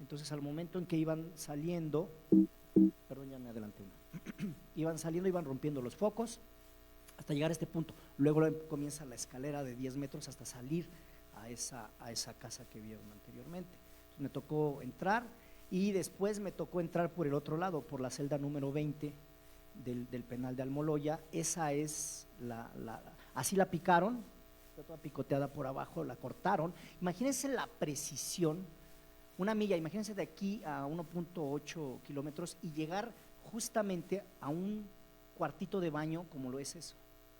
Entonces al momento en que iban saliendo, perdón, ya me adelanté uno, iban saliendo, iban rompiendo los focos hasta llegar a este punto. Luego comienza la escalera de 10 metros hasta salir a esa casa que vieron anteriormente. Entonces me tocó entrar y después me tocó entrar por el otro lado, por la celda número 20 del penal de Almoloya. Esa es así la picaron, está toda picoteada por abajo, la cortaron. Imagínense la precisión, una milla, imagínense de aquí a 1.8 kilómetros y llegar justamente a un cuartito de baño como lo es eso.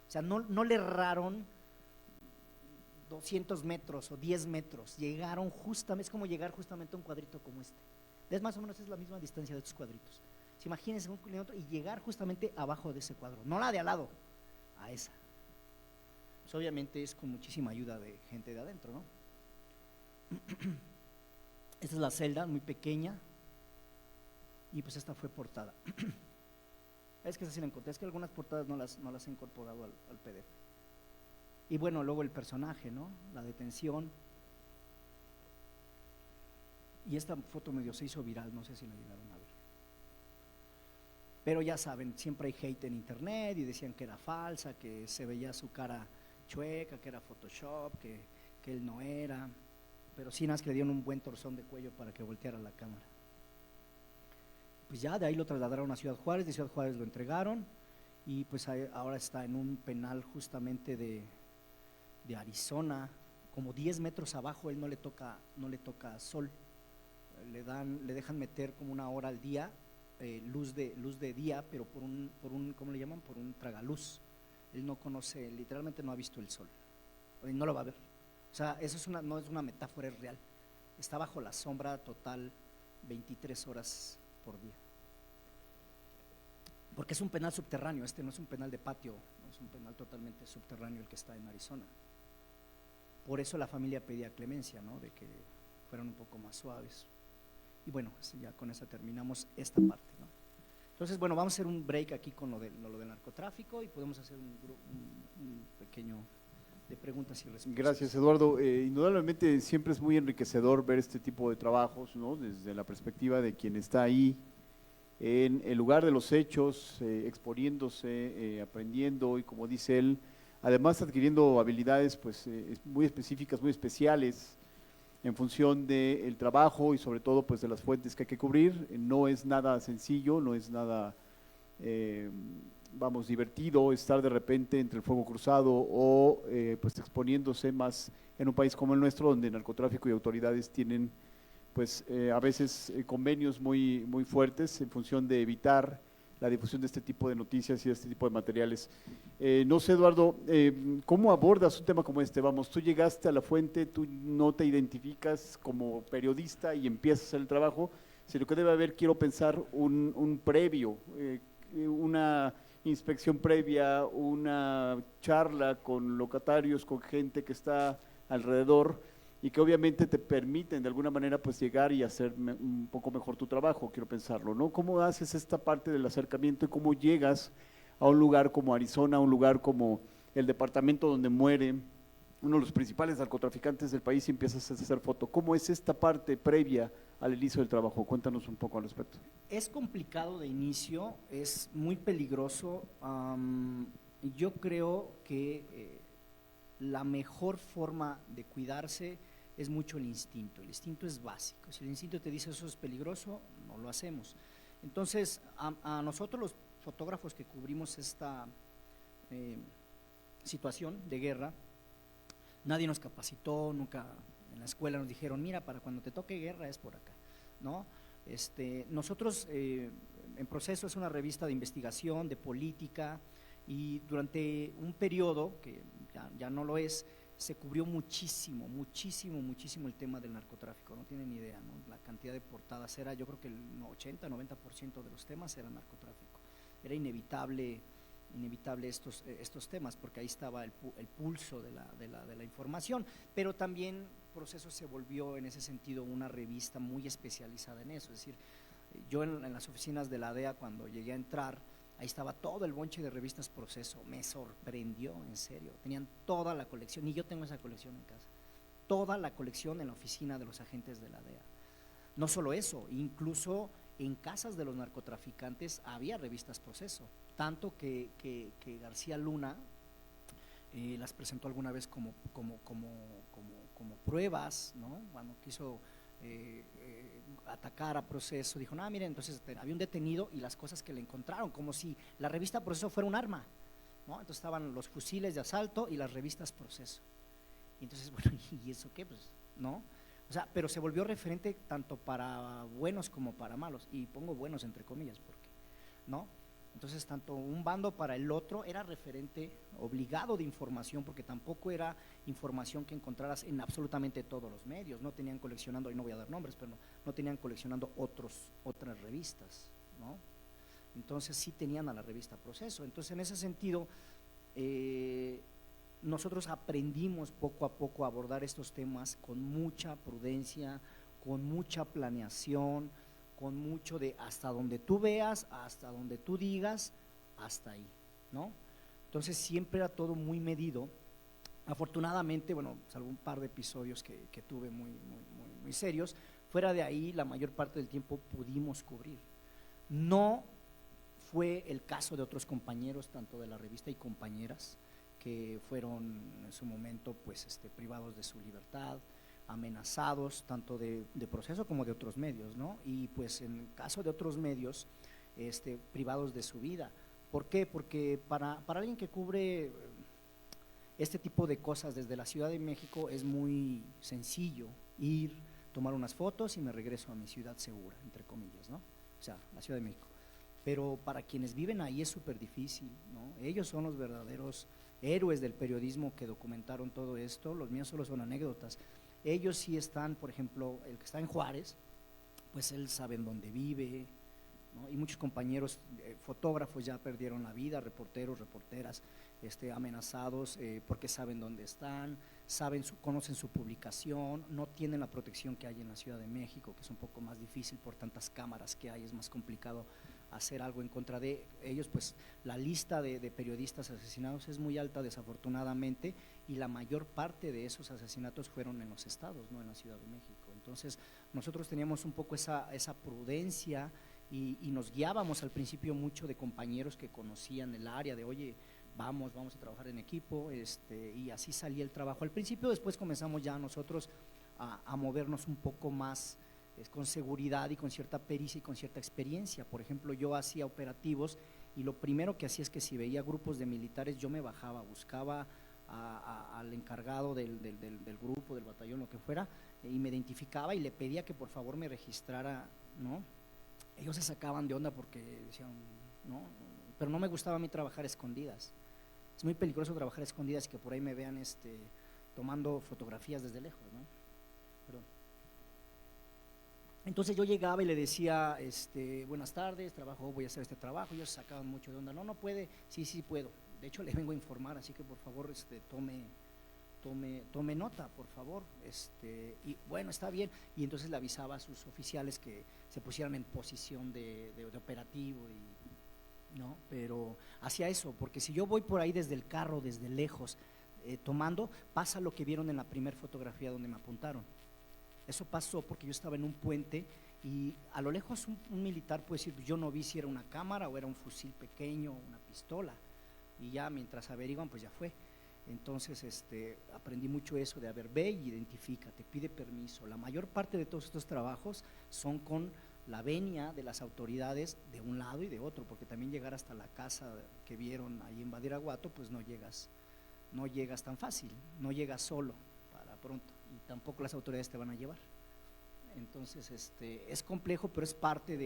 O sea, no le erraron 200 metros o 10 metros, llegaron justamente, es como llegar justamente a un cuadrito como este. Es más o menos es la misma distancia de estos cuadritos. Si imagínense un kilómetro y llegar justamente abajo de ese cuadro, no la de al lado, a esa. Pues obviamente es con muchísima ayuda de gente de adentro, ¿no? Esta es la celda, muy pequeña, y pues esta fue portada. Es que esa sí la encontré, es que algunas portadas no las he incorporado al PDF. Y bueno, luego el personaje, ¿no? La detención. Y esta foto medio se hizo viral, no sé si la llegaron a ver. Pero ya saben, siempre hay hate en internet y decían que era falsa, que se veía su cara chueca, que era Photoshop, que él no era. Pero sí, nada más que le dieron un buen torzón de cuello para que volteara la cámara. Pues ya de ahí lo trasladaron a Ciudad Juárez, de Ciudad Juárez lo entregaron y pues ahora está en un penal justamente de Arizona, como 10 metros abajo. Él no le toca sol, le dejan meter como 1 hora al día, luz de día, pero por un ¿cómo le llaman? Por un tragaluz. Él no conoce, literalmente no ha visto el sol, y no lo va a ver. O sea, eso no es una metáfora, es real. Está bajo la sombra total 23 horas por día. Porque es un penal subterráneo, no es un penal de patio, no es un penal totalmente subterráneo el que está en Arizona. Por eso la familia pedía clemencia, ¿no? De que fueran un poco más suaves. Y bueno, ya con eso terminamos esta parte, ¿no? Entonces, bueno, vamos a hacer un break aquí con lo del narcotráfico y podemos hacer un pequeño de preguntas y respuestas. Gracias, Eduardo. Indudablemente siempre es muy enriquecedor ver este tipo de trabajos, ¿no? Desde la perspectiva de quien está ahí en el lugar de los hechos, exponiéndose, aprendiendo y, como dice él, además adquiriendo habilidades pues muy específicas, muy especiales en función del trabajo y sobre todo pues de las fuentes que hay que cubrir. No es nada sencillo, no es nada divertido estar de repente entre el fuego cruzado o pues exponiéndose más en un país como el nuestro, donde narcotráfico y autoridades tienen pues a veces convenios muy fuertes en función de evitar la difusión de este tipo de noticias y de este tipo de materiales. No sé, Eduardo, ¿cómo abordas un tema como este? Vamos, tú llegaste a la fuente, tú no te identificas como periodista y empiezas a hacer el trabajo, sino que debe haber, quiero pensar, un previo, una inspección previa, una charla con locatarios, con gente que está alrededor y que obviamente te permiten de alguna manera pues llegar y hacer un poco mejor tu trabajo, quiero pensarlo, ¿no? ¿Cómo haces esta parte del acercamiento y cómo llegas a un lugar como Arizona, a un lugar como el departamento donde muere uno de los principales narcotraficantes del país y empiezas a hacer foto? ¿Cómo es esta parte previa al inicio del trabajo? Cuéntanos un poco al respecto. Es complicado de inicio, es muy peligroso. Yo creo que la mejor forma de cuidarse es mucho el instinto es básico. Si el instinto te dice eso es peligroso, no lo hacemos. Entonces, a nosotros los fotógrafos que cubrimos esta situación de guerra, nadie nos capacitó, nunca en la escuela nos dijeron, mira, para cuando te toque guerra es por acá, ¿no? Nosotros, en Proceso es una revista de investigación, de política, y durante un periodo que ya no lo es, se cubrió muchísimo el tema del narcotráfico, no tienen idea, ¿no? La cantidad de portadas era, yo creo que el 80-90% de los temas era narcotráfico. Era inevitable estos temas, porque ahí estaba el pulso de la información, pero también Proceso se volvió en ese sentido una revista muy especializada en eso. Es decir, yo en las oficinas de la DEA, cuando llegué a entrar, ahí estaba todo el bonche de revistas Proceso. Me sorprendió, en serio, tenían toda la colección, y yo tengo esa colección en casa, toda la colección en la oficina de los agentes de la DEA. No solo eso, incluso en casas de los narcotraficantes había revistas Proceso, tanto que García Luna las presentó alguna vez como pruebas, ¿no? Cuando quiso atacar a Proceso, dijo, no, miren, entonces había un detenido y las cosas que le encontraron, como si la revista Proceso fuera un arma, ¿no? Entonces estaban los fusiles de asalto y las revistas Proceso. Y entonces, bueno, ¿y eso qué? Pues, ¿no? O sea, pero se volvió referente tanto para buenos como para malos, y pongo buenos entre comillas, porque, ¿no? Entonces, tanto un bando para el otro era referente obligado de información, porque tampoco era información que encontraras en absolutamente todos los medios. No tenían coleccionando, y no voy a dar nombres, pero no tenían coleccionando otras revistas, ¿no? Entonces sí tenían a la revista Proceso. Entonces, en ese sentido, nosotros aprendimos poco a poco a abordar estos temas con mucha prudencia, con mucha planeación, con mucho de hasta donde tú veas, hasta donde tú digas, hasta ahí, ¿no? Entonces siempre era todo muy medido. Afortunadamente, bueno, salvo un par de episodios que tuve muy serios, fuera de ahí la mayor parte del tiempo pudimos cubrir. No fue el caso de otros compañeros, tanto de la revista y compañeras, que fueron en su momento pues privados de su libertad, amenazados tanto de Proceso como de otros medios, ¿no? Y pues en el caso de otros medios, privados de su vida. ¿Por qué? Porque para alguien que cubre este tipo de cosas desde la Ciudad de México es muy sencillo ir, tomar unas fotos y me regreso a mi ciudad segura, entre comillas, ¿no? O sea, la Ciudad de México. Pero para quienes viven ahí es súper difícil, ¿no? Ellos son los verdaderos héroes del periodismo que documentaron todo esto, los míos solo son anécdotas. Ellos sí están, por ejemplo, el que está en Juárez, pues él sabe en dónde vive, ¿no? Y muchos compañeros fotógrafos ya perdieron la vida, reporteros, reporteras, amenazados porque saben dónde están, conocen su publicación, no tienen la protección que hay en la Ciudad de México, que es un poco más difícil por tantas cámaras que hay, es más complicado hacer algo en contra de ellos. Pues la lista de periodistas asesinados es muy alta, desafortunadamente, y la mayor parte de esos asesinatos fueron en los estados, no en la Ciudad de México. Entonces nosotros teníamos un poco esa prudencia y nos guiábamos al principio mucho de compañeros que conocían el área, de oye, vamos a trabajar en equipo, y así salía el trabajo al principio. Después comenzamos ya nosotros a movernos un poco más con seguridad y con cierta pericia y con cierta experiencia. Por ejemplo, yo hacía operativos y lo primero que hacía es que si veía grupos de militares yo me bajaba, buscaba al encargado del grupo, del batallón, lo que fuera, y me identificaba y le pedía que por favor me registrara, ¿no? Ellos se sacaban de onda porque decían, no, pero no me gustaba a mí trabajar a escondidas. Es muy peligroso trabajar a escondidas y que por ahí me vean tomando fotografías desde lejos, ¿no? Perdón. Entonces yo llegaba y le decía, buenas tardes, voy a hacer este trabajo. Ellos se sacaban mucho de onda, no puede, sí puedo. De hecho le vengo a informar, así que por favor tome nota, por favor. Y bueno, está bien. Y entonces le avisaba a sus oficiales que se pusieran en posición de operativo, ¿no? Pero hacía eso, porque si yo voy por ahí desde el carro, desde lejos, tomando, pasa lo que vieron en la primera fotografía donde me apuntaron. Eso pasó porque yo estaba en un puente y a lo lejos un militar puede decir, yo no vi si era una cámara o era un fusil pequeño o una pistola, y ya mientras averiguan pues ya fue. Entonces aprendí mucho eso de, a ver, ve y identifica, te pide permiso. La mayor parte de todos estos trabajos son con la venia de las autoridades de un lado y de otro, porque también llegar hasta la casa que vieron ahí en Badiraguato, pues no llegas tan fácil, no llegas solo para pronto, y tampoco las autoridades te van a llevar. Entonces es complejo, pero es parte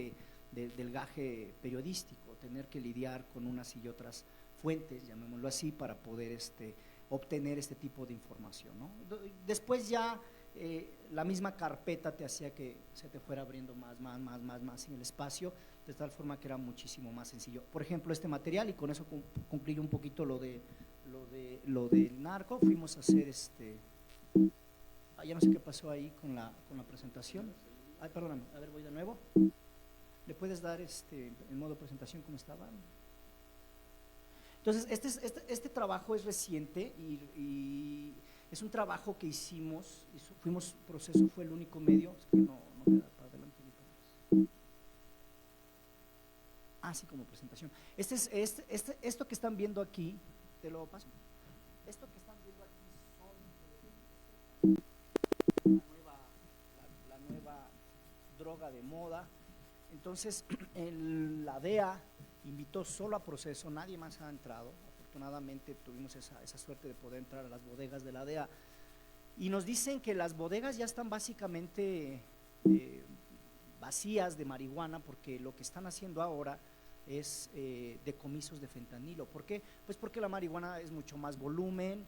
del gaje periodístico, tener que lidiar con unas y otras fuentes, llamémoslo así, para poder obtener este tipo de información, ¿no? Después ya la misma carpeta te hacía que se te fuera abriendo más en el espacio, de tal forma que era muchísimo más sencillo. Por ejemplo, este material, y con eso concluyo un poquito lo del narco, fuimos a hacer ya no sé qué pasó ahí con la presentación. Ay, perdóname, a ver, voy de nuevo. ¿Le puedes dar en modo presentación como estaba? Entonces, este trabajo es reciente y es un trabajo que hicimos, Proceso fue el único medio, es que no me da para adelante ni para atrás. Sí, como presentación. Esto que están viendo aquí, te lo paso. Esto que están viendo aquí son la nueva droga de moda. Entonces, la DEA invitó solo a Proceso, nadie más ha entrado. Afortunadamente tuvimos esa suerte de poder entrar a las bodegas de la DEA. Y nos dicen que las bodegas ya están básicamente vacías de marihuana, porque lo que están haciendo ahora es decomisos de fentanilo. ¿Por qué? Pues porque la marihuana es mucho más volumen,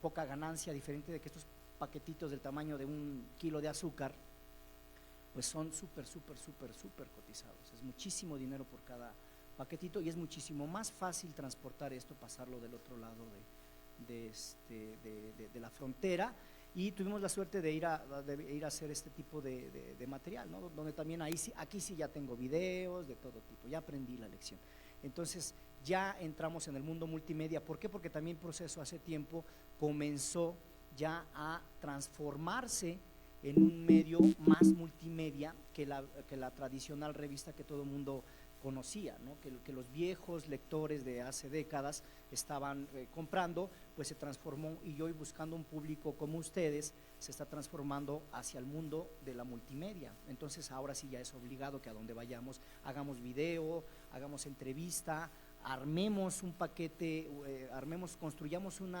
poca ganancia, diferente de que estos paquetitos del tamaño de 1 kilo de azúcar, pues son súper cotizados. Es muchísimo dinero por cada paquetito y es muchísimo más fácil transportar esto, pasarlo del otro lado de la frontera. Y tuvimos la suerte de ir a hacer este tipo de material, ¿no? Donde también aquí sí ya tengo videos de todo tipo, ya aprendí la lección. Entonces ya entramos en el mundo multimedia. ¿Por qué? Porque también Proceso hace tiempo comenzó ya a transformarse en un medio más multimedia que la tradicional revista que todo el mundo conocía, ¿no? Que los viejos lectores de hace décadas estaban comprando, pues se transformó, y hoy, buscando un público como ustedes, se está transformando hacia el mundo de la multimedia. Entonces ahora sí ya es obligado que a donde vayamos hagamos video, hagamos entrevista, armemos un paquete, construyamos un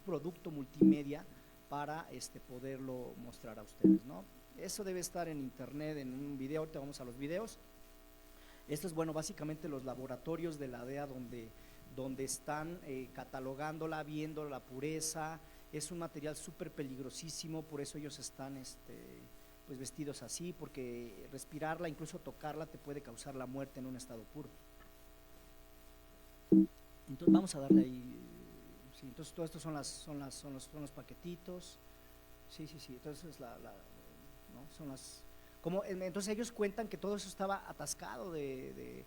producto multimedia para poderlo mostrar a ustedes, ¿no? Eso debe estar en internet, en un video. Ahorita vamos a los videos. Esto es, bueno, básicamente los laboratorios de la DEA donde están catalogándola, viendo la pureza. Es un material súper peligrosísimo, por eso ellos están pues vestidos así, porque respirarla, incluso tocarla, te puede causar la muerte en un estado puro. Entonces vamos a darle ahí. Sí, entonces todo esto son los paquetitos. Sí, entonces ¿no? Son las… entonces ellos cuentan que todo eso estaba atascado de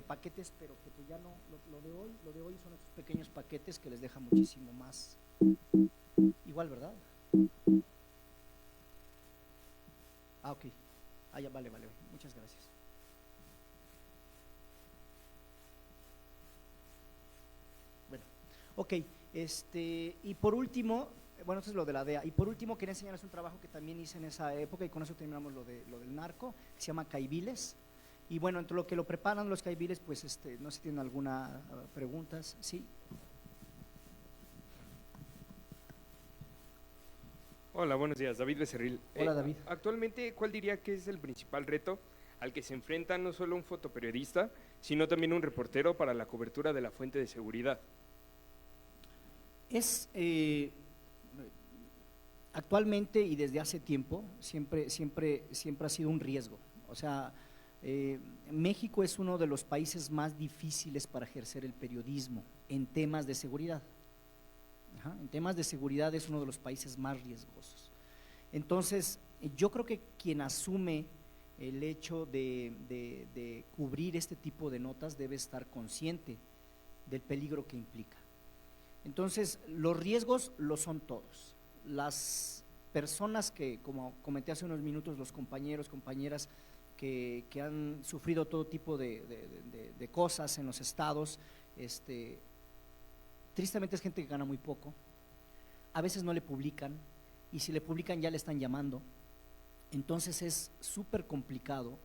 paquetes, pero que pues ya no, lo de hoy son estos pequeños paquetes que les deja muchísimo más. Igual, ¿verdad? Ok. Ya, vale, muchas gracias. Bueno, ok, y por último… Bueno, esto es lo de la DEA. Y por último, quería enseñarles un trabajo que también hice en esa época, y con eso terminamos lo del narco, que se llama Caiviles. Y bueno, entre lo que lo preparan los caiviles, pues no sé si tienen alguna preguntas. Sí. Hola, buenos días, David Becerril. Hola, David. Actualmente, ¿cuál diría que es el principal reto al que se enfrenta no solo un fotoperiodista, sino también un reportero para la cobertura de la fuente de seguridad? Actualmente y desde hace tiempo siempre ha sido un riesgo. O sea, México es uno de los países más difíciles para ejercer el periodismo en temas de seguridad. En temas de seguridad es uno de los países más riesgosos. Entonces, yo creo que quien asume el hecho de cubrir este tipo de notas debe estar consciente del peligro que implica. Entonces, los riesgos lo son todos. Las personas que, como comenté hace unos minutos, los compañeros, compañeras que han sufrido todo tipo de cosas en los estados, tristemente es gente que gana muy poco, a veces no le publican, y si le publican ya le están llamando. Entonces es súper complicado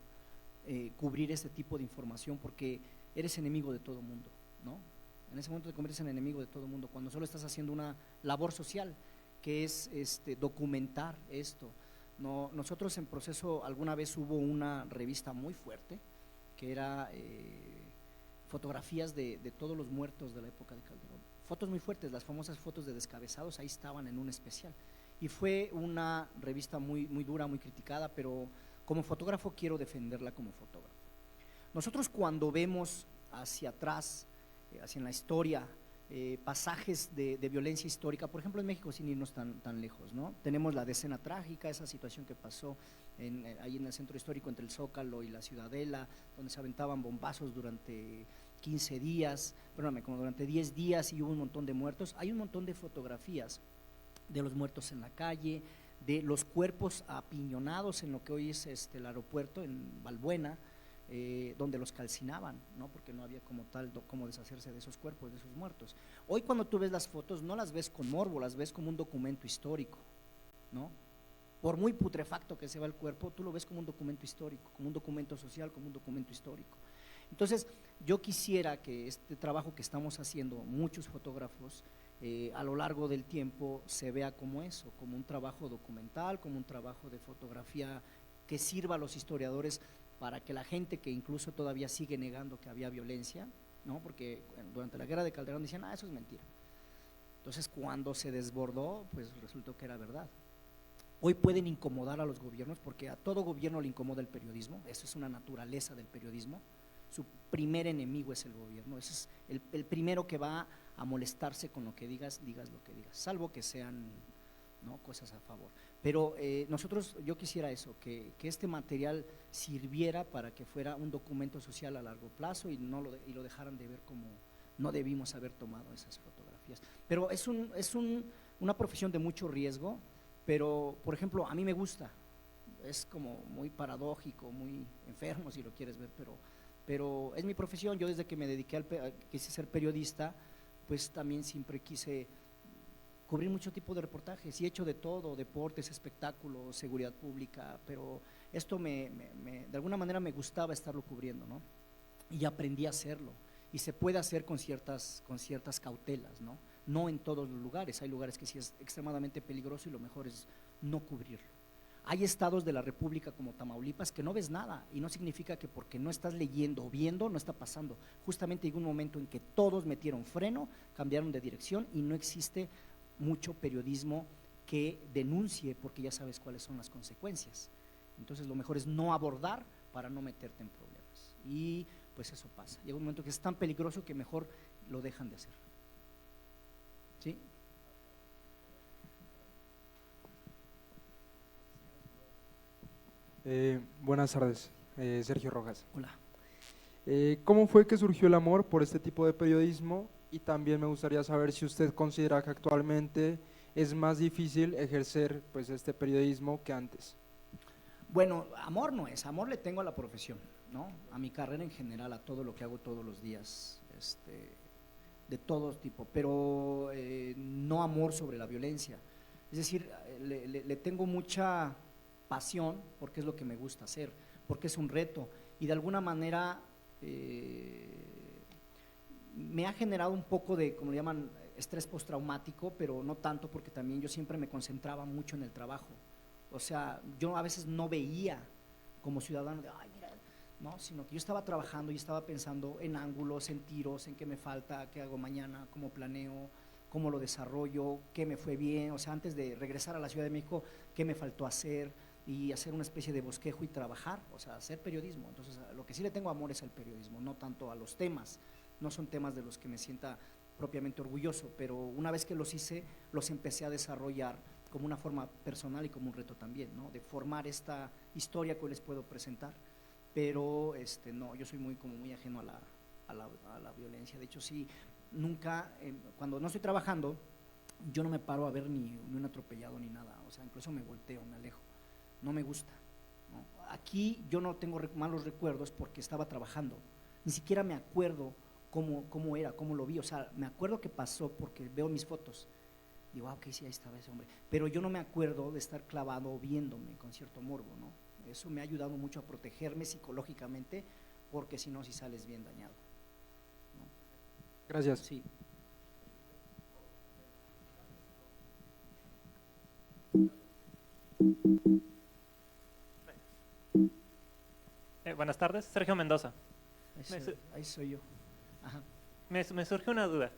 cubrir este tipo de información, porque eres enemigo de todo mundo, ¿no? En ese momento te conviertes en enemigo de todo el mundo, cuando solo estás haciendo una labor social, que es documentar esto. Nosotros en Proceso alguna vez hubo una revista muy fuerte, que era fotografías de todos los muertos de la época de Calderón. Fotos muy fuertes, las famosas fotos de descabezados, ahí estaban en un especial. Y fue una revista muy, muy dura, muy criticada, pero como fotógrafo quiero defenderla como fotógrafo. Nosotros cuando vemos hacia atrás, hacia la historia, pasajes de violencia histórica, por ejemplo en México sin irnos tan lejos, ¿no? Tenemos la decena trágica, esa situación que pasó ahí en el centro histórico entre el Zócalo y la Ciudadela, donde se aventaban bombazos durante 15 días, perdóname, como durante 10 días y hubo un montón de muertos. Hay un montón de fotografías de los muertos en la calle, de los cuerpos apiñonados en lo que hoy es el aeropuerto en Balbuena, donde los calcinaban, ¿no? Porque no había como tal cómo deshacerse de esos cuerpos, de esos muertos. Hoy cuando tú ves las fotos no las ves con morbo, las ves como un documento histórico, ¿no? Por muy putrefacto que sea el cuerpo, tú lo ves como un documento histórico, como un documento social, como un documento histórico. Entonces, yo quisiera que este trabajo que estamos haciendo muchos fotógrafos a lo largo del tiempo se vea como eso, como un trabajo documental, como un trabajo de fotografía que sirva a los historiadores para que la gente que incluso todavía sigue negando que había violencia, ¿no? Porque durante la guerra de Calderón decían, eso es mentira. Entonces, cuando se desbordó, pues resultó que era verdad. Hoy pueden incomodar a los gobiernos porque a todo gobierno le incomoda el periodismo, eso es una naturaleza del periodismo. Su primer enemigo es el gobierno, ese es el primero que va a molestarse con lo que digas lo que digas, salvo que sean, ¿no?, cosas a favor. Pero yo quisiera eso, que este material sirviera para que fuera un documento social a largo plazo y lo dejaran de ver como no debimos haber tomado esas fotografías. Pero es una profesión de mucho riesgo, pero por ejemplo a mí me gusta, es como muy paradójico, muy enfermo si lo quieres ver, pero es mi profesión. Yo desde que me dediqué quise ser periodista, pues también siempre quise cubrir mucho tipo de reportajes y he hecho de todo, deportes, espectáculos, seguridad pública, pero esto de alguna manera me gustaba estarlo cubriendo, ¿no? Y aprendí a hacerlo y se puede hacer con ciertas cautelas, ¿no? No en todos los lugares, hay lugares que sí es extremadamente peligroso y lo mejor es no cubrirlo. Hay estados de la República como Tamaulipas que no ves nada y no significa que porque no estás leyendo o viendo no está pasando. Justamente llegó un momento en que todos metieron freno, cambiaron de dirección y no existe mucho periodismo que denuncie porque ya sabes cuáles son las consecuencias. Entonces lo mejor es no abordar para no meterte en problemas y pues eso pasa. Llega un momento que es tan peligroso que mejor lo dejan de hacer. ¿Sí? Buenas tardes, Sergio Rojas. Hola. ¿Cómo fue que surgió el amor por este tipo de periodismo? Y también me gustaría saber si usted considera que actualmente es más difícil ejercer pues este periodismo que antes. Bueno, amor no es, amor le tengo a la profesión, ¿no? A mi carrera en general, a todo lo que hago todos los días, de todo tipo, pero no amor sobre la violencia. Es decir, le tengo mucha pasión porque es lo que me gusta hacer, porque es un reto y de alguna manera me ha generado un poco de, como le llaman, estrés postraumático, pero no tanto porque también yo siempre me concentraba mucho en el trabajo. O sea, yo a veces no veía como ciudadano de, ay, mira, no, sino que yo estaba trabajando y estaba pensando en ángulos, en tiros, en qué me falta, qué hago mañana, cómo planeo, cómo lo desarrollo, qué me fue bien, o sea, antes de regresar a la Ciudad de México, qué me faltó hacer y hacer una especie de bosquejo y trabajar, o sea, hacer periodismo. Entonces, lo que sí le tengo amor es al periodismo, no tanto a los temas, no son temas de los que me sienta propiamente orgulloso, pero una vez que los hice, los empecé a desarrollar como una forma personal y como un reto también, ¿no? De formar esta historia que hoy les puedo presentar, pero no, yo soy muy ajeno a la violencia. De hecho, sí, nunca, cuando no estoy trabajando, yo no me paro a ver ni un atropellado ni nada, o sea, incluso me volteo, me alejo, no me gusta, ¿no? Aquí yo no tengo malos recuerdos porque estaba trabajando, ni siquiera me acuerdo cómo era, cómo lo vi, o sea, me acuerdo que pasó porque veo mis fotos, digo, ok, sí, ahí estaba ese hombre, pero yo no me acuerdo de estar clavado viéndome con cierto morbo, ¿no? Eso me ha ayudado mucho a protegerme psicológicamente, porque si no, si sales bien dañado, ¿no? Gracias. Sí. Buenas tardes, Sergio Mendoza. Ahí soy yo. Ajá, Me surge una duda,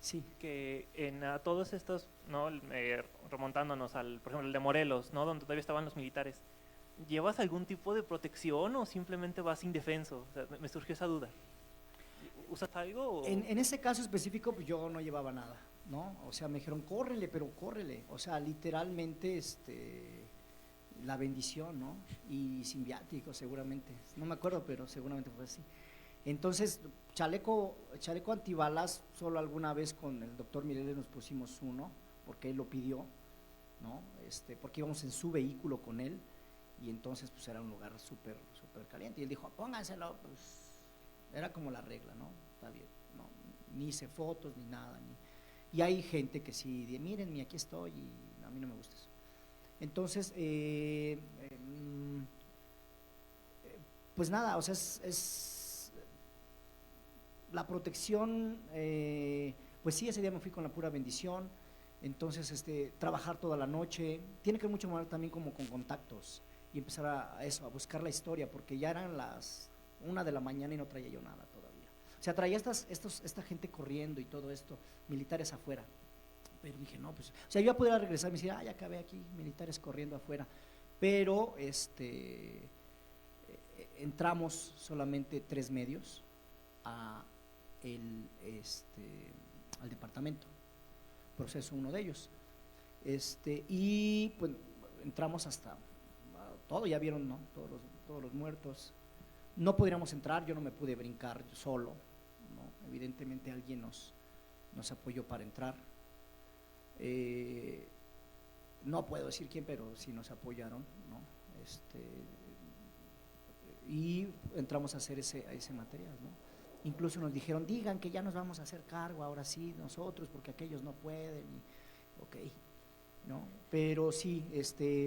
sí. que a todos estos, ¿no? Remontándonos al, por ejemplo, el de Morelos, ¿no? Donde todavía estaban los militares, ¿llevas algún tipo de protección o simplemente vas indefenso? O sea, me surgió esa duda. ¿Usas algo? En ese caso específico, pues yo no llevaba nada, ¿no? O sea, me dijeron, córrele, pero córrele. O sea, literalmente, la bendición, ¿no? Y sin viático, seguramente. No me acuerdo, pero seguramente fue así. Entonces, chaleco antibalas, solo alguna vez con el doctor Mireles nos pusimos uno, porque él lo pidió, ¿no? Porque íbamos en su vehículo con él, y entonces, pues era un lugar súper caliente. Y él dijo, pónganselo, pues era como la regla, ¿no? Está bien, no, ni hice fotos ni nada, y hay gente que sí, mírenme, aquí estoy, y a mí no me gusta eso. Entonces, pues nada, o sea, es la protección, pues sí, ese día me fui con la pura bendición. Entonces, trabajar toda la noche, tiene que ver mucho más también como con contactos, y empezar a buscar la historia, porque ya eran las 1 de la mañana y no traía yo nada todavía. O sea, traía esta gente corriendo y todo esto, militares afuera. Pero dije, no, pues, o sea, yo ya podía regresar y me decía, ya acabé aquí, militares corriendo afuera. Pero, entramos solamente 3 medios al departamento, Proceso uno de ellos. Y pues entramos hasta todo, ya vieron, ¿no? Todos los muertos. No podríamos entrar, yo no me pude brincar solo, ¿no? Evidentemente alguien nos apoyó para entrar. No puedo decir quién, pero sí nos apoyaron, ¿no? Y entramos a hacer ese material, ¿no? Incluso nos dijeron, digan que ya nos vamos a hacer cargo, ahora sí, nosotros, porque aquellos no pueden, y, ok, ¿no? Pero sí,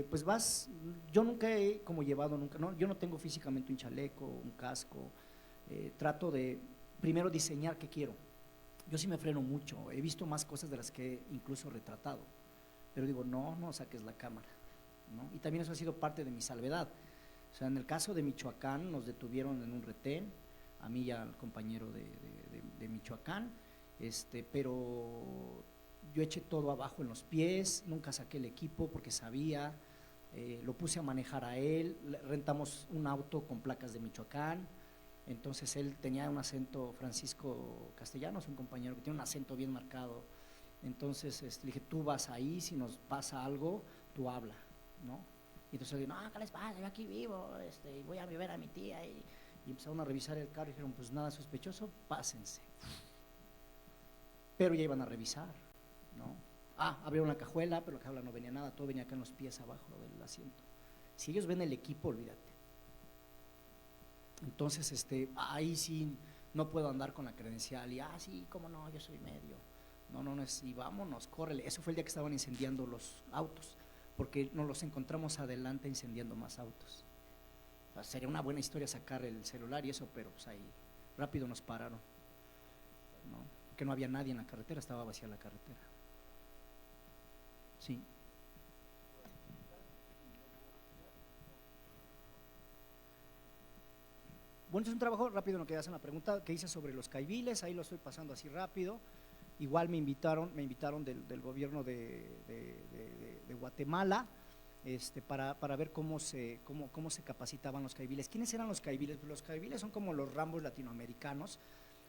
pues vas, yo nunca he como llevado, nunca, ¿no? Yo no tengo físicamente un chaleco, un casco, trato de primero diseñar qué quiero. Yo sí me freno mucho, he visto más cosas de las que he incluso retratado, pero digo, no saques la cámara, ¿no? Y también eso ha sido parte de mi salvedad. O sea, en el caso de Michoacán nos detuvieron en un retén, a mí y al compañero de Michoacán, pero yo eché todo abajo en los pies, nunca saqué el equipo porque sabía, lo puse a manejar a él, rentamos un auto con placas de Michoacán. Entonces él tenía un acento, Francisco Castellanos, un compañero que tiene un acento bien marcado. Entonces le dije, tú vas ahí, si nos pasa algo, tú habla, ¿no? Y entonces le dije, no, ¿qué les pasa? Yo aquí vivo, y voy a ver a mi tía. Y empezaron a revisar el carro y dijeron, pues nada sospechoso, pásense. Pero ya iban a revisar, ¿no? Abrieron la cajuela, pero la cajuela no venía nada, todo venía acá en los pies abajo del asiento. Si ellos ven el equipo, olvídate. Entonces, ahí sí no puedo andar con la credencial y, sí, cómo no, yo soy medio. No, y vámonos, córrele. Eso fue el día que estaban incendiando los autos, porque nos los encontramos adelante incendiando más autos. O sea, sería una buena historia sacar el celular y eso, pero pues ahí rápido nos pararon, ¿no? Porque no había nadie en la carretera, estaba vacía la carretera. Sí. Bueno, es un trabajo rápido en lo que hacen la pregunta que hice sobre los caiviles, ahí lo estoy pasando así rápido. Igual me invitaron del gobierno de Guatemala, para ver cómo se capacitaban los caiviles. ¿Quiénes eran los caiviles? Pues los caiviles son como los Rambos latinoamericanos.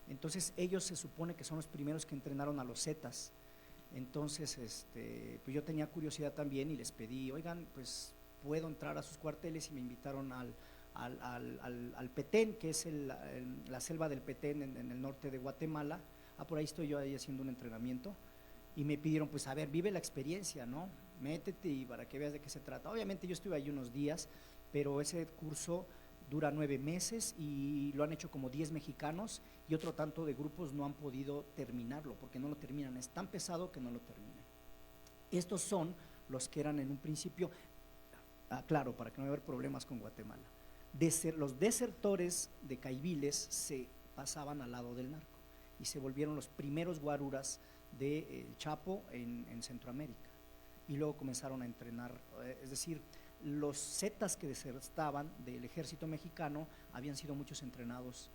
Entonces ellos se supone que son los primeros que entrenaron a los Zetas. Entonces, pues yo tenía curiosidad también y les pedí, oigan, pues puedo entrar a sus cuarteles, y me invitaron al Petén, que es la selva del Petén en el norte de Guatemala. Por ahí estoy yo ahí haciendo un entrenamiento, y me pidieron, pues a ver, vive la experiencia, ¿no? Métete y para que veas de qué se trata. Obviamente yo estuve ahí unos días, pero ese curso dura 9 meses y lo han hecho como 10 mexicanos, y otro tanto de grupos no han podido terminarlo, porque no lo terminan, es tan pesado que no lo terminan. Estos son los que eran en un principio, claro, para que no haya problemas con Guatemala, los desertores de caiviles se pasaban al lado del narco y se volvieron los primeros guaruras del Chapo en Centroamérica, y luego comenzaron a entrenar, es decir, los zetas que desertaban del ejército mexicano habían sido muchos entrenados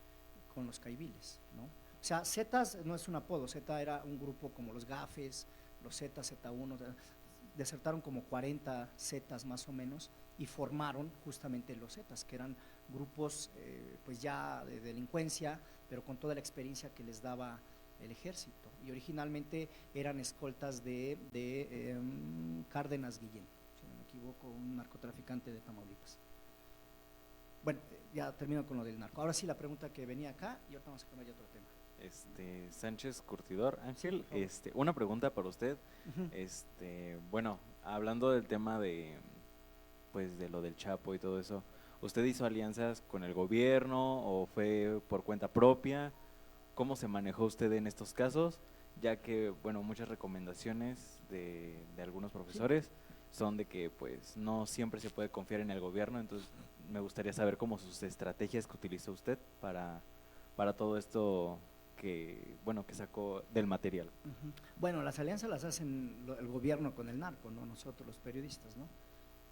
con los caiviles, ¿no? O sea, Zetas no es un apodo, Zeta era un grupo como los Gafes, los Zetas, Z1, desertaron como 40 Zetas más o menos y formaron justamente los Zetas, que eran grupos pues ya de delincuencia, pero con toda la experiencia que les daba el ejército, y originalmente eran escoltas de Cárdenas Guillén, si no me equivoco, un narcotraficante de Tamaulipas. Bueno, ya termino con lo del narco. Ahora sí la pregunta que venía acá y ahorita vamos a poner ya otro tema. Sánchez Curtidor, Ángel, Sí, por favor. una pregunta para usted. Ujú. Bueno, hablando del tema de, pues, de lo del Chapo y todo eso, ¿usted hizo alianzas con el gobierno o fue por cuenta propia? ¿Cómo se manejó usted en estos casos? Ya que, bueno, muchas recomendaciones de algunos profesores son de que, pues, no siempre se puede confiar en el gobierno, entonces me gustaría saber cómo sus estrategias que utilizó usted para todo esto que, bueno, que sacó del material. Ujú. Bueno, las alianzas las hacen el gobierno con el narco, no nosotros los periodistas, ¿no?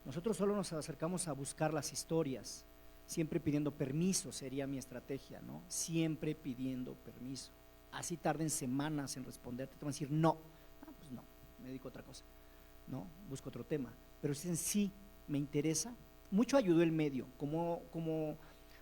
Nosotros solo nos acercamos a buscar las historias, siempre pidiendo permiso, sería mi estrategia, ¿no? Siempre pidiendo permiso. Así tarden semanas en responderte, te van a decir no. Ah, pues no, me dedico a otra cosa, ¿no? Busco otro tema. Pero si en sí me interesa, mucho ayudó el medio, como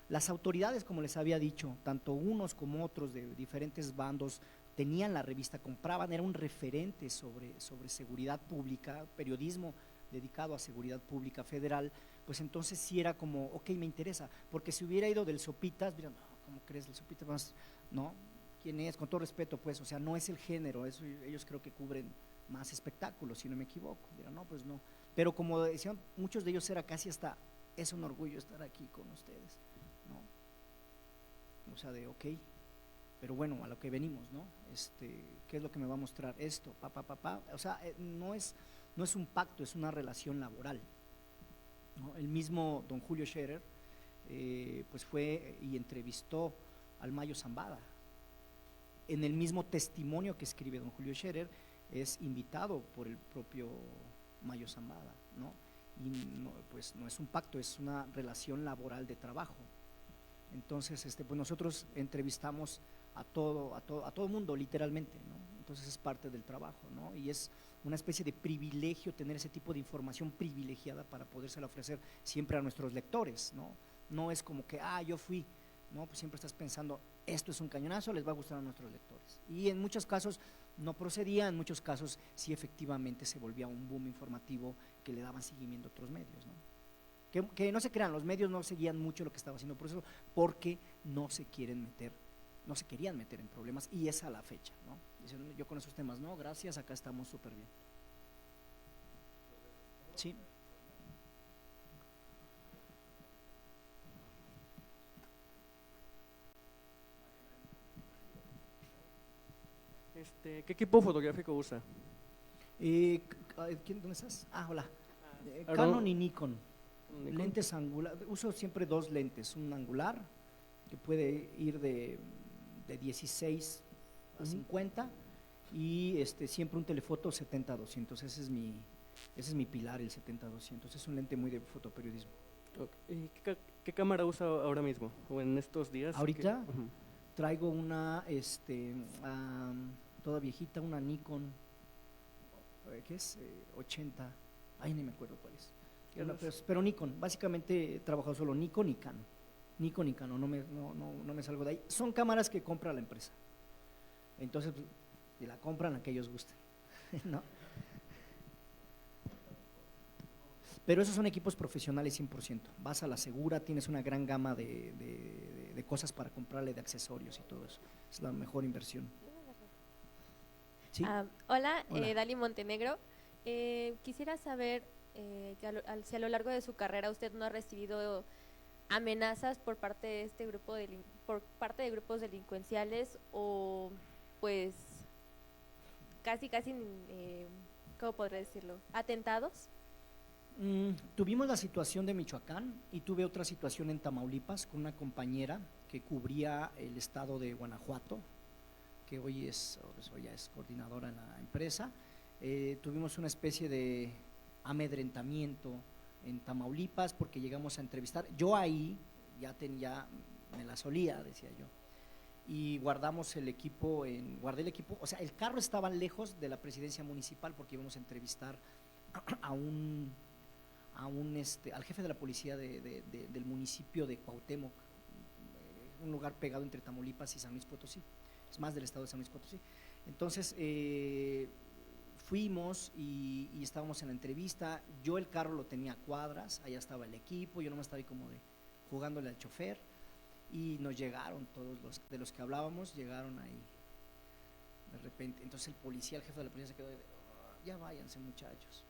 las autoridades, como les había dicho, tanto unos como otros de diferentes bandos, tenían la revista, compraban, era un referente sobre seguridad pública, periodismo dedicado a seguridad pública federal, pues entonces sí era como, ok, me interesa, porque si hubiera ido del Sopitas, dirán, no, ¿cómo crees? El Sopitas más, ¿no? ¿Quién es? Con todo respeto, pues, o sea, no es el género, eso, ellos creo que cubren más espectáculos, si no me equivoco, dirán, no, pues no, pero como decían, muchos de ellos era casi hasta, es un orgullo estar aquí con ustedes, ¿no? O sea, de ok, pero bueno, a lo que venimos, ¿no? ¿Qué es lo que me va a mostrar esto? O sea, no es un pacto, es una relación laboral, ¿no? El mismo don Julio Scherer, pues fue y entrevistó al Mayo Zambada. En el mismo testimonio que escribe don Julio Scherer, es invitado por el propio Mayo Zambada, ¿no? Y no, pues no es un pacto, es una relación laboral de trabajo. Entonces, pues nosotros entrevistamos a todo mundo, literalmente, ¿no? Entonces es parte del trabajo, ¿no? Y es una especie de privilegio tener ese tipo de información privilegiada para podérsela ofrecer siempre a nuestros lectores, ¿no? No es como que, yo fui, ¿no? Pues siempre estás pensando, esto es un cañonazo, les va a gustar a nuestros lectores. Y en muchos casos no procedía, en muchos casos sí efectivamente se volvía un boom informativo que le daban seguimiento a otros medios, ¿no? Que no se crean, los medios no seguían mucho lo que estaba haciendo Proceso porque no se querían meter en problemas, y es a la fecha, ¿no? Dicen, yo con esos temas, no, gracias, acá estamos súper bien. Sí. ¿Qué equipo fotográfico usa? ¿Dónde estás? Hola. Aaron- Canon y Nikon. Nikon. Lentes angular, uso siempre dos lentes, un angular que puede ir de 16 a 50 y siempre un telefoto 70-200, ese es mi pilar, el 70-200, es un lente muy de fotoperiodismo. Ok. ¿Y qué cámara usa ahora mismo o en estos días? ¿Ahorita? Ujú. Traigo una toda viejita, una Nikon, ¿qué es? 80, ni me acuerdo cuál es. Pero Nikon, básicamente he trabajado solo Nikon y Canon. Nikon y Canon, no me salgo de ahí. Son cámaras que compra la empresa. Entonces, pues, y la compran a que ellos gusten, ¿no? Pero esos son equipos profesionales 100%. Vas a la segura, tienes una gran gama de cosas para comprarle, de accesorios y todo eso. Es la mejor inversión. ¿Sí? Hola, Hola. Dali Montenegro. Quisiera saber si a lo largo de su carrera usted no ha recibido amenazas por parte de este grupo por parte de grupos delincuenciales o pues casi ¿cómo podría decirlo? ¿Atentados? Tuvimos la situación de Michoacán y tuve otra situación en Tamaulipas con una compañera que cubría el estado de Guanajuato, que hoy ya es coordinadora en la empresa. Tuvimos una especie de amedrentamiento en Tamaulipas porque llegamos a entrevistar. Yo ahí ya me la solía, decía yo. y guardé el equipo, o sea, el carro estaba lejos de la presidencia municipal porque íbamos a entrevistar al jefe de la policía del municipio de Cuauhtémoc, un lugar pegado entre Tamaulipas y San Luis Potosí, es más del estado de San Luis Potosí. Entonces fuimos y estábamos en la entrevista, yo el carro lo tenía a cuadras, allá estaba el equipo, yo nomás estaba ahí como jugándole al chofer, y nos llegaron todos de los que hablábamos, llegaron ahí de repente. Entonces el policía, el jefe de la policía se quedó ya váyanse muchachos,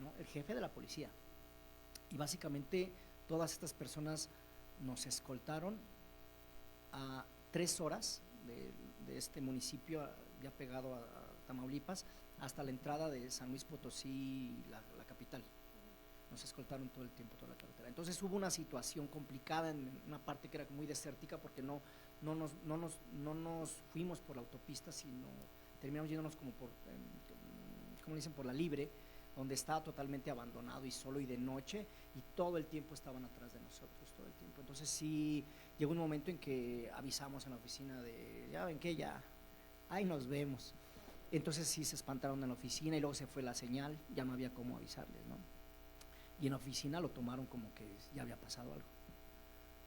¿no? El jefe de la policía. Y básicamente todas estas personas nos escoltaron a 3 horas de este municipio ya pegado a Tamaulipas hasta la entrada de San Luis Potosí, la capital. Nos escoltaron todo el tiempo, toda la carretera. Entonces hubo una situación complicada en una parte que era muy desértica porque no nos fuimos por la autopista, sino terminamos yéndonos como ¿cómo dicen? Por la libre, donde estaba totalmente abandonado y solo y de noche, y todo el tiempo estaban atrás de nosotros, todo el tiempo. Entonces sí, llegó un momento en que avisamos en la oficina ya ven que ya, ahí nos vemos. Entonces sí se espantaron en la oficina y luego se fue la señal, ya no había cómo avisarles, ¿no? Y en la oficina lo tomaron como que ya había pasado algo.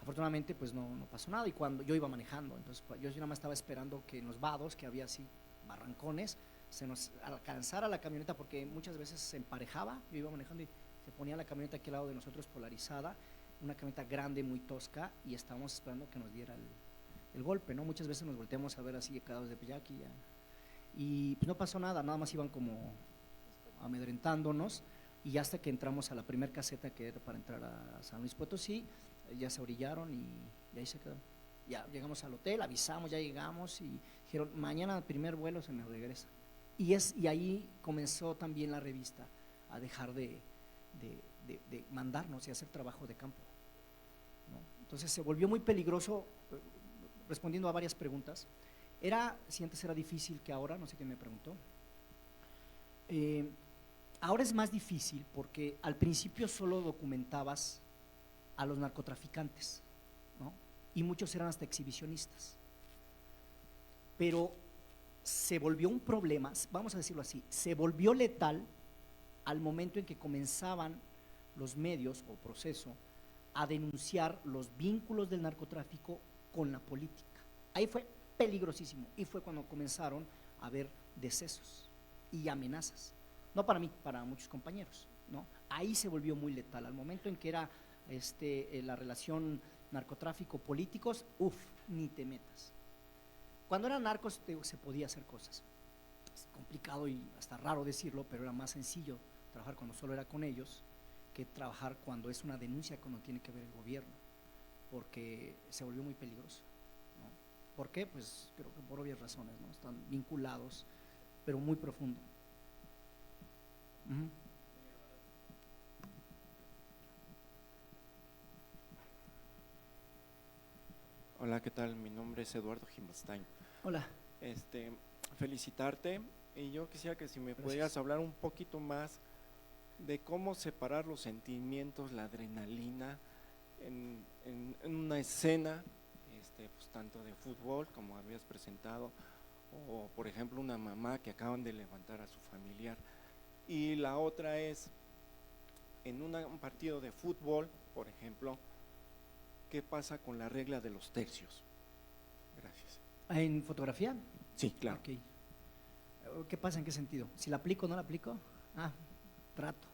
Afortunadamente pues no pasó nada, y cuando yo iba manejando, entonces yo nada más estaba esperando que en los vados, que había así barrancones, se nos alcanzara la camioneta, porque muchas veces se emparejaba, yo iba manejando y se ponía la camioneta aquí al lado de nosotros polarizada, una camioneta grande, muy tosca, y estábamos esperando que nos diera el golpe, ¿no? Muchas veces nos volteamos a ver así quedados de pillaki ya, y pues no pasó nada, nada más iban como amedrentándonos, y hasta que entramos a la primer caseta que era para entrar a San Luis Potosí, ya se orillaron y ahí se quedó. Ya llegamos al hotel, avisamos, ya llegamos y dijeron, mañana el primer vuelo se me regresa. Y ahí comenzó también la revista a dejar de mandarnos y hacer trabajo de campo, ¿no? Entonces se volvió muy peligroso, respondiendo a varias preguntas. Si antes era difícil que ahora, no sé quién me preguntó. Ahora es más difícil porque al principio solo documentabas a los narcotraficantes, ¿no? Y muchos eran hasta exhibicionistas. Pero se volvió un problema, vamos a decirlo así, se volvió letal al momento en que comenzaban los medios o proceso a denunciar los vínculos del narcotráfico con la política. Ahí fue peligrosísimo y fue cuando comenzaron a haber decesos y amenazas. No para mí, para muchos compañeros, ¿no? Ahí se volvió muy letal, al momento en que era la relación narcotráfico-políticos, ni te metas. Cuando eran narcos se podía hacer cosas, es complicado y hasta raro decirlo, pero era más sencillo trabajar cuando solo era con ellos que trabajar cuando es una denuncia, cuando tiene que ver el gobierno, porque se volvió muy peligroso, ¿no? ¿Por qué? Pues creo que por obvias razones, ¿no? Están vinculados, pero muy profundo. Hola, ¿qué tal? Mi nombre es Eduardo Himmelstein. Hola. Felicitarte, y yo quisiera que si me Gracias. pudieras hablar un poquito más de cómo separar los sentimientos, la adrenalina en una escena, pues tanto de fútbol como habías presentado, o por ejemplo una mamá que acaban de levantar a su familiar. Y la otra es, en un partido de fútbol, por ejemplo, ¿qué pasa con la regla de los tercios? Gracias. ¿En fotografía? Sí, claro. Okay. ¿Qué pasa? ¿En qué sentido? ¿Si la aplico o no la aplico? Trato.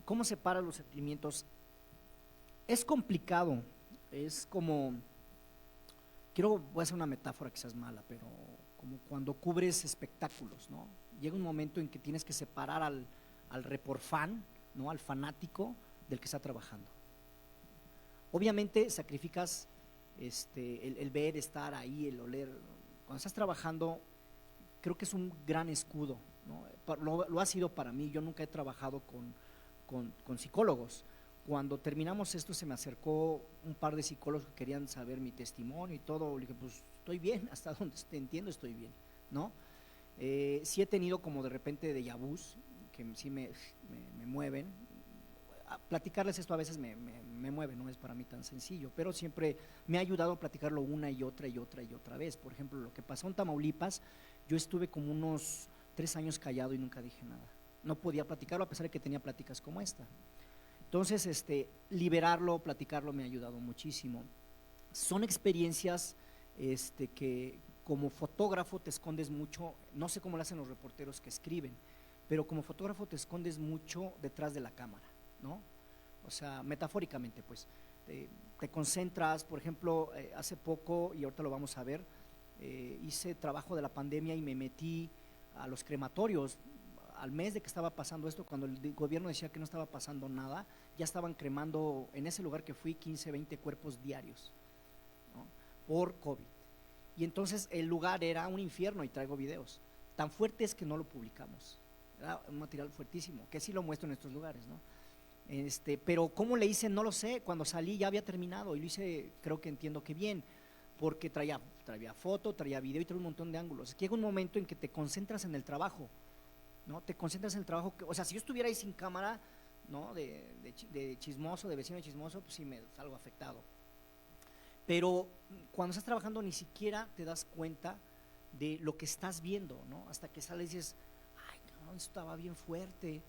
¿Cómo separa los sentimientos? Es complicado, es como, voy a hacer una metáfora quizás mala, pero como cuando cubres espectáculos, ¿no? Llega un momento en que tienes que separar al reporfan, ¿no? Al fanático del que está trabajando. Obviamente sacrificas el ver, estar ahí, el oler. Cuando estás trabajando, creo que es un gran escudo, ¿no? Lo ha sido para mí. Yo nunca he trabajado con psicólogos. Cuando terminamos esto se me acercó un par de psicólogos que querían saber mi testimonio y todo. Le dije, pues estoy bien, hasta donde te entiendo estoy bien, ¿no? Sí he tenido como de repente déjà vus que sí me mueven. platicarles esto a veces me mueve, no es para mí tan sencillo, pero siempre me ha ayudado a platicarlo una y otra y otra y otra vez. Por ejemplo, lo que pasó en Tamaulipas, yo estuve como unos 3 años callado y nunca dije nada. No podía platicarlo a pesar de que tenía pláticas como esta. Entonces, liberarlo, platicarlo me ha ayudado muchísimo. Son experiencias que como fotógrafo te escondes mucho, no sé cómo lo hacen los reporteros que escriben, pero como fotógrafo te escondes mucho detrás de la cámara, ¿no? O sea, metafóricamente, pues, te concentras. Por ejemplo, hace poco, y ahorita lo vamos a ver, hice trabajo de la pandemia y me metí a los crematorios. Al mes de que estaba pasando esto, cuando el gobierno decía que no estaba pasando nada, ya estaban cremando en ese lugar que fui 15, 20 cuerpos diarios, ¿no? Por COVID. Y entonces el lugar era un infierno y traigo videos. Tan fuerte es que no lo publicamos. Era un material fuertísimo, que sí lo muestro en estos lugares, ¿no? Pero cómo le hice no lo sé. Cuando salí ya había terminado y lo hice, creo que entiendo que bien, porque traía foto, traía video y traía un montón de ángulos. Llega un momento en que te concentras en el trabajo, ¿no? Te concentras en el trabajo, o sea, si yo estuviera ahí sin cámara, ¿no? de chismoso, de vecino chismoso, pues sí me salgo afectado. Pero cuando estás trabajando ni siquiera te das cuenta de lo que estás viendo, ¿no? Hasta que sales y dices, ay, cabrón, esto estaba bien fuerte,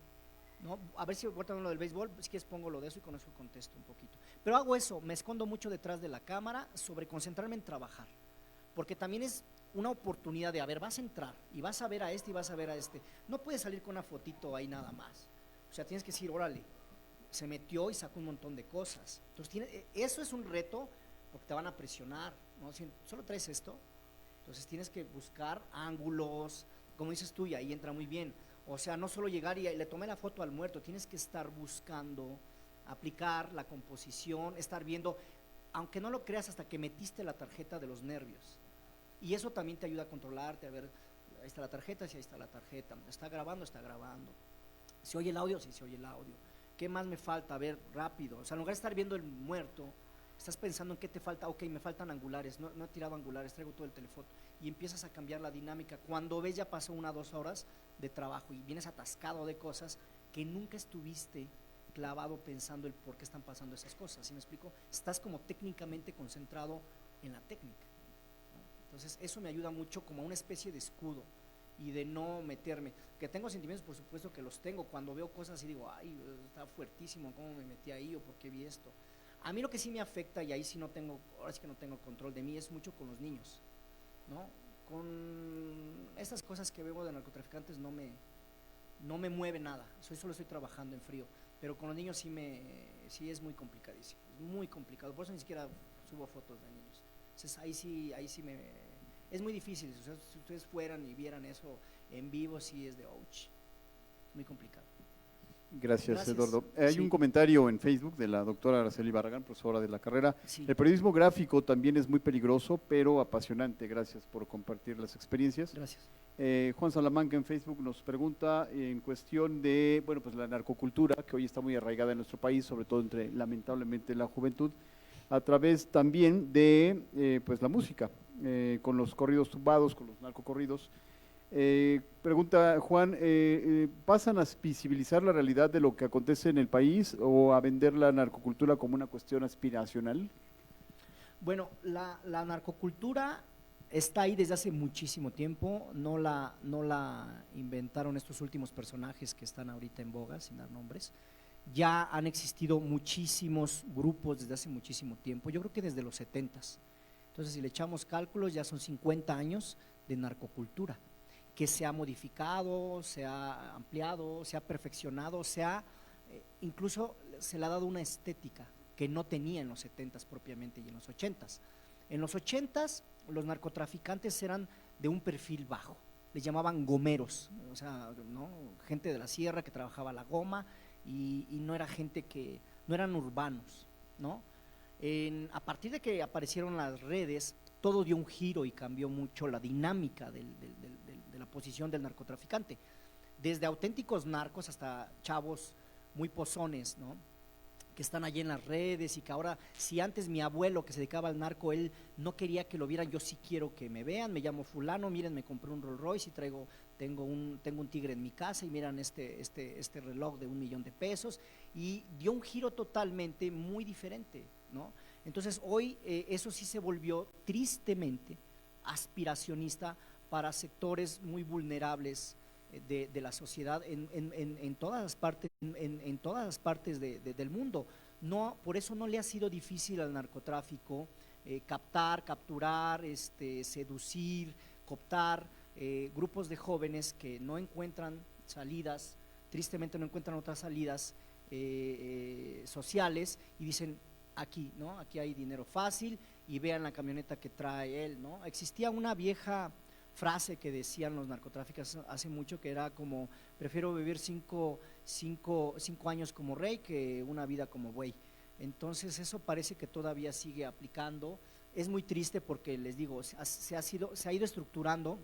¿no? A ver si ahorita lo del béisbol, si quieres pongo lo de eso y con eso contesto un poquito. Pero hago eso, me escondo mucho detrás de la cámara, sobre concentrarme en trabajar, porque también es una oportunidad de, a ver, vas a entrar y vas a ver a este y vas a ver a este. No puedes salir con una fotito ahí nada más. O sea, tienes que decir, órale, se metió y sacó un montón de cosas. Entonces, eso es un reto, porque te van a presionar, ¿no? Si solo traes esto, entonces tienes que buscar ángulos, como dices tú, y ahí entra muy bien. O sea, no solo llegar y le tomé la foto al muerto, tienes que estar buscando, aplicar la composición, estar viendo, aunque no lo creas, hasta que metiste la tarjeta de los nervios. Y eso también te ayuda a controlarte, a ver, ahí está la tarjeta, sí, ahí está la tarjeta, está grabando, se oye el audio, sí, se oye el audio. ¿Qué más me falta? A ver, rápido. O sea, en lugar de estar viendo el muerto, estás pensando en qué te falta. Ok, me faltan angulares, no he tirado angulares, traigo todo el teléfono. Y empiezas a cambiar la dinámica. Cuando ves ya pasó 1 o 2 horas de trabajo y vienes atascado de cosas que nunca estuviste clavado pensando el por qué están pasando esas cosas. ¿Sí me explico? Estás como técnicamente concentrado en la técnica, ¿no? Entonces eso me ayuda mucho como una especie de escudo y de no meterme. Que tengo sentimientos, por supuesto que los tengo. Cuando veo cosas y digo, ay, está fuertísimo, ¿cómo me metí ahí o por qué vi esto? A mí lo que sí me afecta, y ahí sí no tengo, ahora sí que no tengo control de mí, es mucho con los niños, ¿no? Con estas cosas que veo de narcotraficantes no me mueve nada, solo estoy trabajando en frío, pero con los niños sí es muy complicadísimo, es muy complicado, por eso ni siquiera subo fotos de niños. Entonces ahí sí es muy difícil. O sea, si ustedes fueran y vieran eso en vivo, sí es de ouch, muy complicado. Gracias, Eduardo. Hay un comentario en Facebook de la doctora Araceli Barragán, profesora de la carrera. Sí. El periodismo gráfico también es muy peligroso, pero apasionante. Gracias por compartir las experiencias. Gracias. Juan Salamanca en Facebook nos pregunta en cuestión de, bueno, pues la narcocultura, que hoy está muy arraigada en nuestro país, sobre todo entre, lamentablemente, la juventud, a través también de, pues la música, con los corridos tumbados, con los narcocorridos. Pregunta Juan, ¿pasan a visibilizar la realidad de lo que acontece en el país o a vender la narcocultura como una cuestión aspiracional? Bueno, la narcocultura está ahí desde hace muchísimo tiempo, no la inventaron estos últimos personajes que están ahorita en boga, sin dar nombres. Ya han existido muchísimos grupos desde hace muchísimo tiempo, yo creo que desde los 70s. Entonces, si le echamos cálculos, ya son 50 años de narcocultura, que se ha modificado, se ha ampliado, se ha perfeccionado, incluso se le ha dado una estética que no tenía en los 70s propiamente y en los 80s. En los 80s los narcotraficantes eran de un perfil bajo, les llamaban gomeros, o sea, ¿no? Gente de la sierra que trabajaba la goma y no era gente no eran urbanos, ¿no? A partir de que aparecieron las redes, todo dio un giro y cambió mucho la dinámica de la posición del narcotraficante, desde auténticos narcos hasta chavos muy pozones, ¿no? que están allí en las redes y que ahora, si antes mi abuelo que se dedicaba al narco, él no quería que lo vieran, yo sí quiero que me vean, me llamo fulano, miren, me compré un Rolls Royce y tengo un tigre en mi casa y miran este reloj de $1,000,000 y dio un giro totalmente muy diferente, ¿no? Entonces hoy eso sí se volvió tristemente aspiracionista para sectores muy vulnerables de la sociedad en todas las partes, en todas las partes del mundo. No, por eso no le ha sido difícil al narcotráfico capturar, seducir, cooptar grupos de jóvenes que no encuentran salidas, tristemente no encuentran otras salidas sociales y dicen aquí, ¿no? Aquí hay dinero fácil y vean la camioneta que trae él, ¿no? Existía una vieja frase que decían los narcotraficantes hace mucho que era como: prefiero vivir cinco años como rey que una vida como buey. Entonces eso parece que todavía sigue aplicando. Es muy triste porque les digo, se ha ido estructurando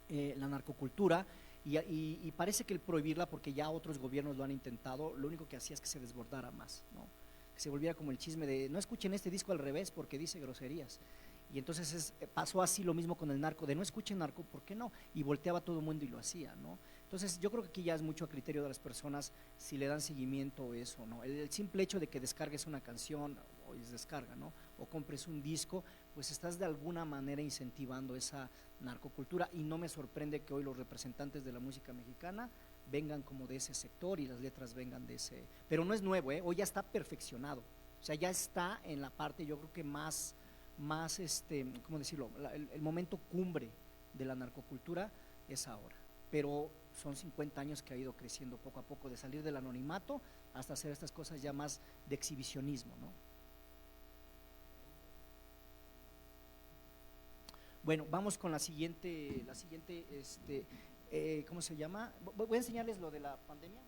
la narcocultura y parece que el prohibirla, porque ya otros gobiernos lo han intentado, lo único que hacía es que se desbordara más, ¿no? Que se volviera como el chisme de no escuchen este disco al revés porque dice groserías. Y entonces pasó así lo mismo con el narco, de no escuchen narco, ¿por qué no? Y volteaba todo el mundo y lo hacía, ¿no? Entonces yo creo que aquí ya es mucho a criterio de las personas si le dan seguimiento o eso, ¿no? El simple hecho de que descargues una canción, o es descarga, ¿no? O compres un disco, pues estás de alguna manera incentivando esa narcocultura y no me sorprende que hoy los representantes de la música mexicana vengan como de ese sector y las letras vengan de ese, pero no es nuevo, hoy ya está perfeccionado, o sea, ya está en la parte, yo creo que más ¿cómo decirlo? El momento cumbre de la narcocultura es ahora, pero son 50 años que ha ido creciendo poco a poco, de salir del anonimato hasta hacer estas cosas ya más de exhibicionismo, ¿no? Bueno, vamos con la siguiente, ¿cómo se llama? Voy a enseñarles lo de la pandemia.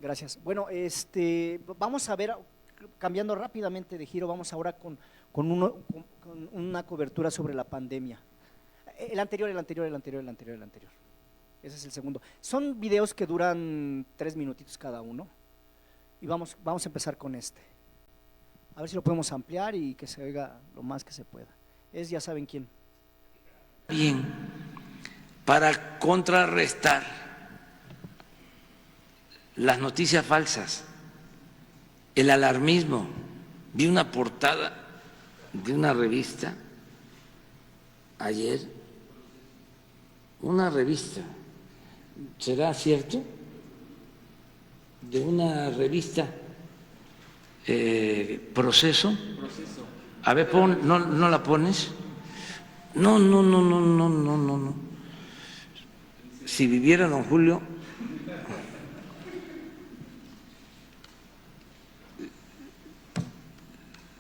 Gracias. Bueno, vamos a ver, cambiando rápidamente de giro, vamos ahora con una cobertura sobre la pandemia. El anterior. Ese es el segundo. Son videos que duran 3 minutitos cada uno y vamos a empezar con este. A ver si lo podemos ampliar y que se oiga lo más que se pueda. Ya saben quién. Bien, para contrarrestar las noticias falsas, el alarmismo. Vi una portada de una revista ayer, una revista, ¿será cierto? De una revista, Proceso. A ver, ¿no la pones? No. Si viviera don Julio,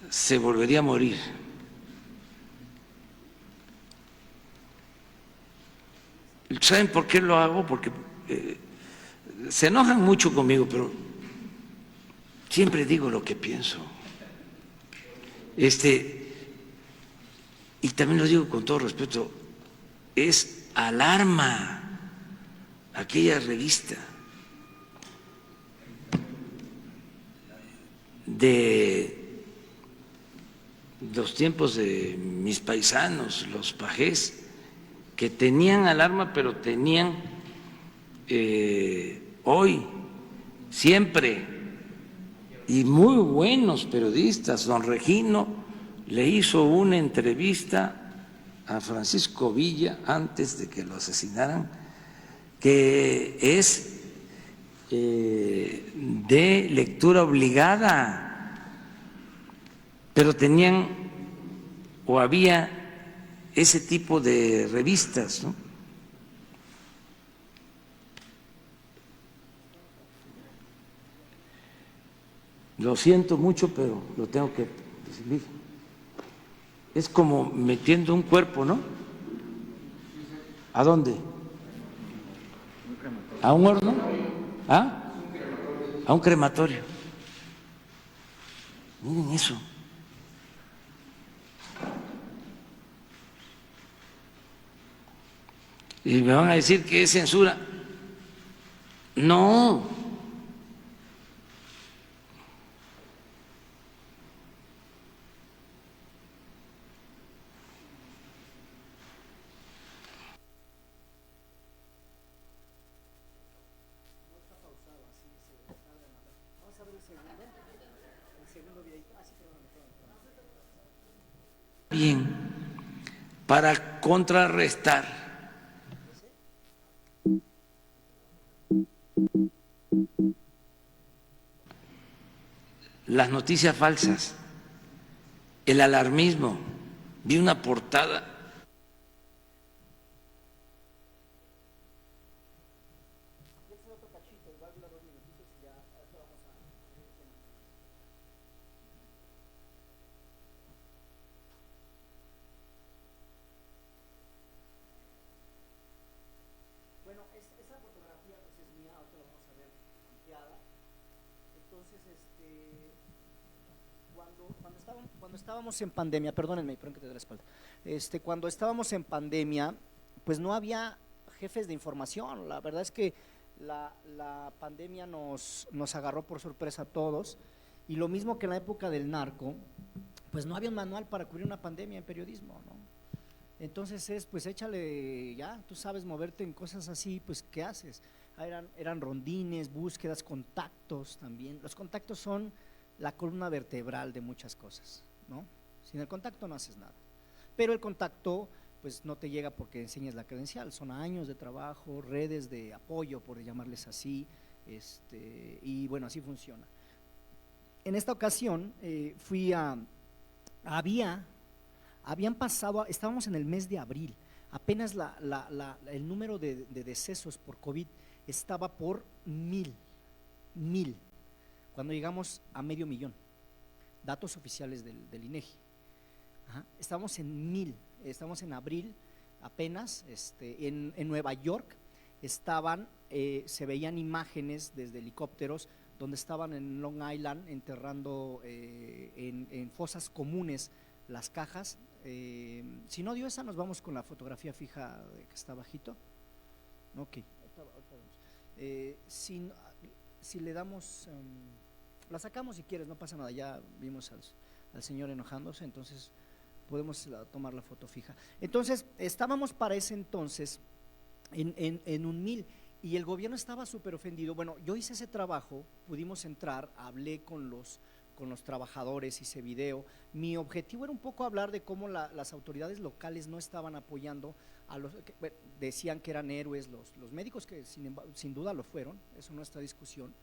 se volvería a morir. ¿Saben por qué lo hago? Porque se enojan mucho conmigo, pero siempre digo lo que pienso. Y también lo digo con todo respeto, es alarma aquella revista de los tiempos de mis paisanos, los pajés, que tenían alarma, pero tenían hoy, siempre, y muy buenos periodistas. Don Regino le hizo una entrevista a Francisco Villa antes de que lo asesinaran, que es de lectura obligada. pero tenían o había ese tipo de revistas, ¿no? Lo siento mucho, pero lo tengo que decir. Es como metiendo un cuerpo, ¿no? ¿A dónde? ¿A un horno? ¿Ah? A un crematorio. Miren eso. Y me van a decir que es censura. No. Bien, para contrarrestar las noticias falsas, el alarmismo. Vi una portada Bueno, esa fotografía pues es mía, ahora la vamos a ver ampliada. Entonces, cuando estábamos en pandemia, perdónenme, perdón que te dé la espalda. Cuando estábamos en pandemia, pues no había jefes de información. La verdad es que la pandemia nos agarró por sorpresa a todos. Y lo mismo que en la época del narco, pues no había un manual para cubrir una pandemia en periodismo, ¿no? Entonces pues échale ya, tú sabes moverte en cosas así, pues ¿qué haces? Eran rondines, búsquedas, contactos también. Los contactos son la columna vertebral de muchas cosas, ¿no? Sin el contacto no haces nada. Pero el contacto pues no te llega porque enseñes la credencial, son años de trabajo, redes de apoyo, por llamarles así, y bueno, así funciona. En esta ocasión habían pasado, estábamos en el mes de abril, apenas el número de decesos por COVID estaba por 1000, cuando llegamos a 500,000, datos oficiales del INEGI. Ajá, estábamos en 1000, estamos en abril apenas, en Nueva York se veían imágenes desde helicópteros donde estaban en Long Island enterrando en fosas comunes las cajas. Si no dio esa, nos vamos con la fotografía fija que está bajito. Ok, ahorita vemos. Si le damos, la sacamos si quieres, no pasa nada, ya vimos al señor enojándose, entonces podemos tomar la foto fija. Entonces, estábamos para ese entonces en un 1000 y el gobierno estaba súper ofendido. Bueno, yo hice ese trabajo, pudimos entrar, hablé con los trabajadores, hice video. Mi objetivo era un poco hablar de cómo las autoridades locales no estaban apoyando a los que decían que eran héroes los médicos, que sin duda lo fueron, eso no está discusión,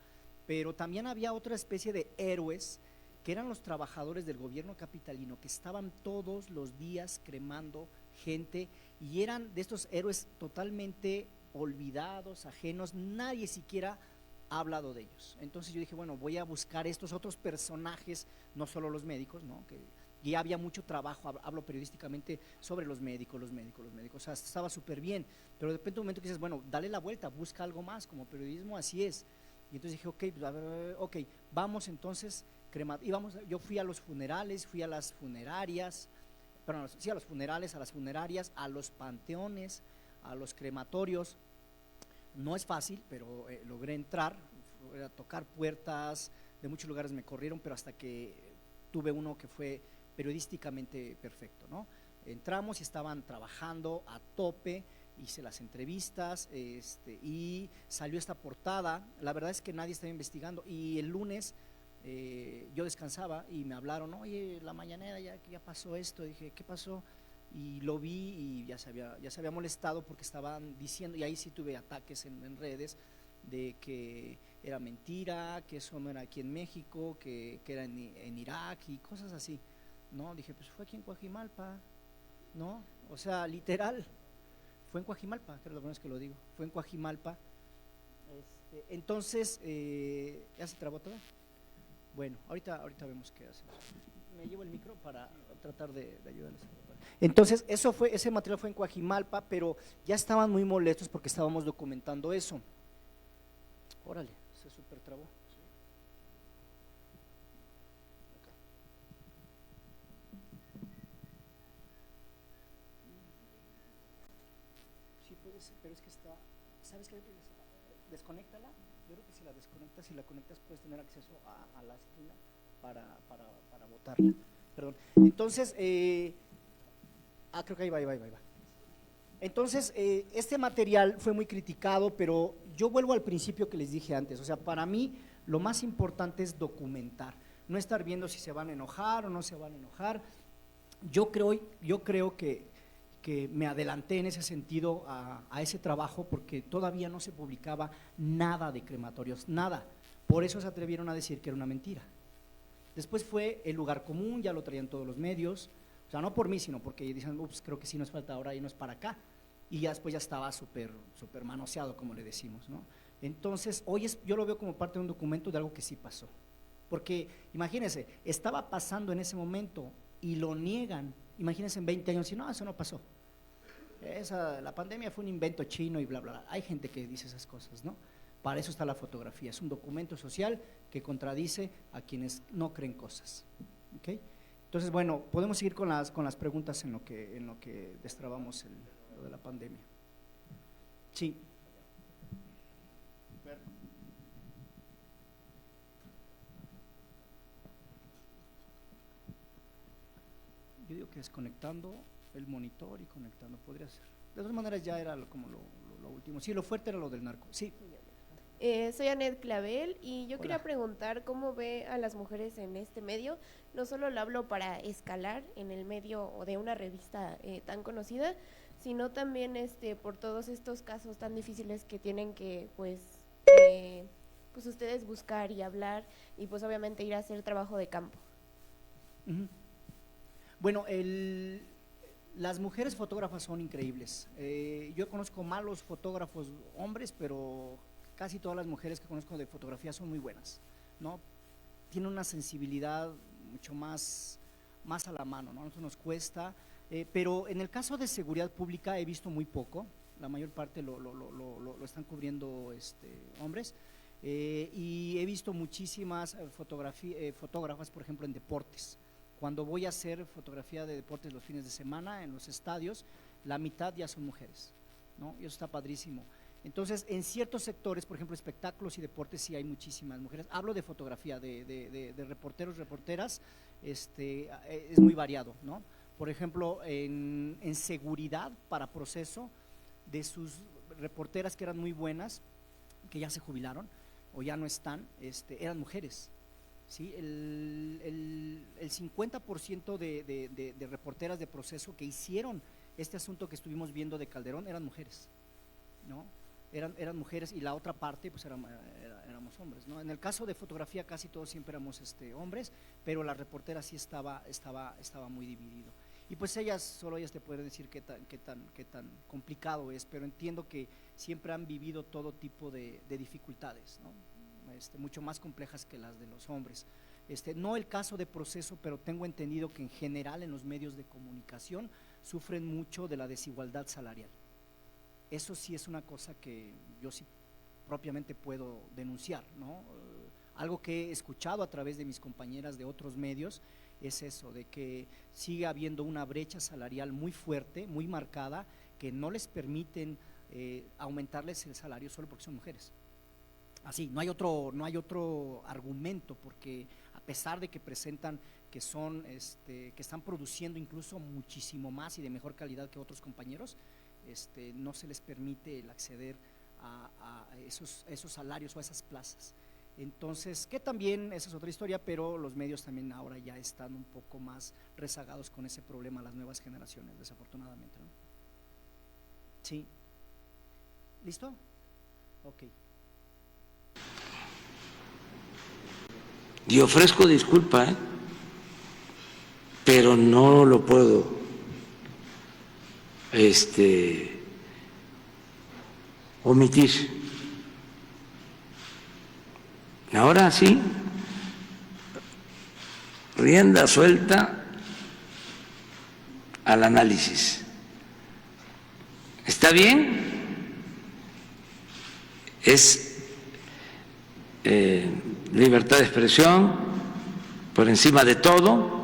pero también había otra especie de héroes que eran los trabajadores del gobierno capitalino que estaban todos los días cremando gente y eran de estos héroes totalmente olvidados, ajenos, nadie siquiera ha hablado de ellos. Entonces yo dije, bueno, voy a buscar estos otros personajes, no solo los médicos, ¿no? Que ya había mucho trabajo, hablo periodísticamente sobre los médicos, o sea, estaba súper bien, pero de repente un momento que dices, bueno, dale la vuelta, busca algo más, como periodismo así es. Y entonces dije, ok, vamos entonces, yo fui a los funerales, fui a las funerarias, perdón, sí, a los funerales, a las funerarias, a los panteones, a los crematorios. No es fácil, pero logré entrar, a tocar puertas, de muchos lugares me corrieron, pero hasta que tuve uno que fue periodísticamente perfecto, ¿no? Entramos y estaban trabajando a tope, hice las entrevistas y salió esta portada. La verdad es que nadie estaba investigando y el lunes yo descansaba y me hablaron, oye, la mañanera ya pasó esto. Dije, ¿qué pasó? Y lo vi y ya se había molestado porque estaban diciendo, y ahí sí tuve ataques en redes de que era mentira, que eso no era aquí en México, que era en Irak y cosas así. ¿no? Dije, pues fue aquí en Coajimalpa, ¿no? O sea, literal, fue en Coajimalpa, creo que lo primero es que lo digo, fue en Coajimalpa. Entonces, ¿ya se trabó todo? Bueno, ahorita vemos qué hacemos. Me llevo el micro para tratar de ayudarles. Entonces, ese material fue en Coajimalpa, pero ya estaban muy molestos porque estábamos documentando eso. Órale, se super trabó. Sí, puede ser, pero es que está, ¿sabes qué? Desconéctala. Yo creo que si la desconectas, si la conectas, puedes tener acceso a la esquina para botarla. Perdón. Entonces, creo que ahí va. Entonces, este material fue muy criticado, pero yo vuelvo al principio que les dije antes. O sea, para mí lo más importante es documentar, no estar viendo si se van a enojar o no se van a enojar. Yo creo que me adelanté en ese sentido a ese trabajo porque todavía no se publicaba nada de crematorios, nada. Por eso se atrevieron a decir que era una mentira. Después fue el lugar común, ya lo traían todos los medios, o sea, no por mí, sino porque dicen, ups, creo que sí nos falta ahora irnos para acá. Y ya después ya estaba súper manoseado, como le decimos, ¿no? Entonces, yo lo veo como parte de un documento de algo que sí pasó. Porque, imagínense, estaba pasando en ese momento y lo niegan. Imagínense en 20 años, y no, eso no pasó. La pandemia fue un invento chino y bla, bla, bla. Hay gente que dice esas cosas, ¿no? Para eso está la fotografía, es un documento social que contradice a quienes no creen cosas. ¿Okay? Entonces, bueno, podemos seguir con las preguntas en lo que destrabamos lo de la pandemia. Sí. Yo digo que desconectando el monitor y conectando podría ser. De todas maneras ya era como lo último. Sí, lo fuerte era lo del narco. Sí. Soy Anet Clavel y yo Hola. quería preguntar cómo ve a las mujeres en este medio. No solo lo hablo para escalar en el medio o de una revista tan conocida, sino también por todos estos casos tan difíciles que tienen que pues ustedes buscar y hablar y pues obviamente ir a hacer trabajo de campo. Uh-huh. Bueno, las mujeres fotógrafas son increíbles. Yo conozco malos fotógrafos hombres, pero casi todas las mujeres que conozco de fotografía son muy buenas, ¿no? Tienen una sensibilidad mucho más a la mano, ¿no? A nosotros nos cuesta, pero en el caso de seguridad pública he visto muy poco, la mayor parte lo están cubriendo hombres, y he visto muchísimas fotógrafas, por ejemplo, en deportes. Cuando voy a hacer fotografía de deportes los fines de semana en los estadios, la mitad ya son mujeres, ¿no? Y eso está padrísimo. Entonces, en ciertos sectores, por ejemplo, espectáculos y deportes, sí hay muchísimas mujeres. Hablo de fotografía, de reporteros, reporteras, es muy variado, ¿no? Por ejemplo, en seguridad para proceso, de sus reporteras que eran muy buenas, que ya se jubilaron o ya no están, eran mujeres. ¿Sí? El 50% de reporteras de proceso que hicieron este asunto que estuvimos viendo de Calderón eran mujeres, ¿no? Eran mujeres y la otra parte pues éramos hombres, ¿no? En el caso de fotografía casi todos siempre éramos hombres, pero la reportera sí estaba muy dividido. Y pues solo ellas te pueden decir qué tan complicado es, pero entiendo que siempre han vivido todo tipo de dificultades, ¿no? Mucho más complejas que las de los hombres. No el caso de proceso, pero tengo entendido que en general en los medios de comunicación sufren mucho de la desigualdad salarial. Eso sí es una cosa que yo sí propiamente puedo denunciar, ¿no? Algo que he escuchado a través de mis compañeras de otros medios es eso, de que sigue habiendo una brecha salarial muy fuerte, muy marcada, que no les permiten aumentarles el salario solo porque son mujeres. Así, no hay otro argumento, porque a pesar de que presentan que son que están produciendo incluso muchísimo más y de mejor calidad que otros compañeros, no se les permite el acceder a esos salarios o a esas plazas. Entonces, que también esa es otra historia, pero los medios también ahora ya están un poco más rezagados con ese problema, las nuevas generaciones, desafortunadamente, ¿no? Sí. ¿Listo? Ok. Y ofrezco disculpa, pero no lo puedo omitir. Ahora sí, rienda suelta al análisis. ¿Está bien? Es libertad de expresión por encima de todo,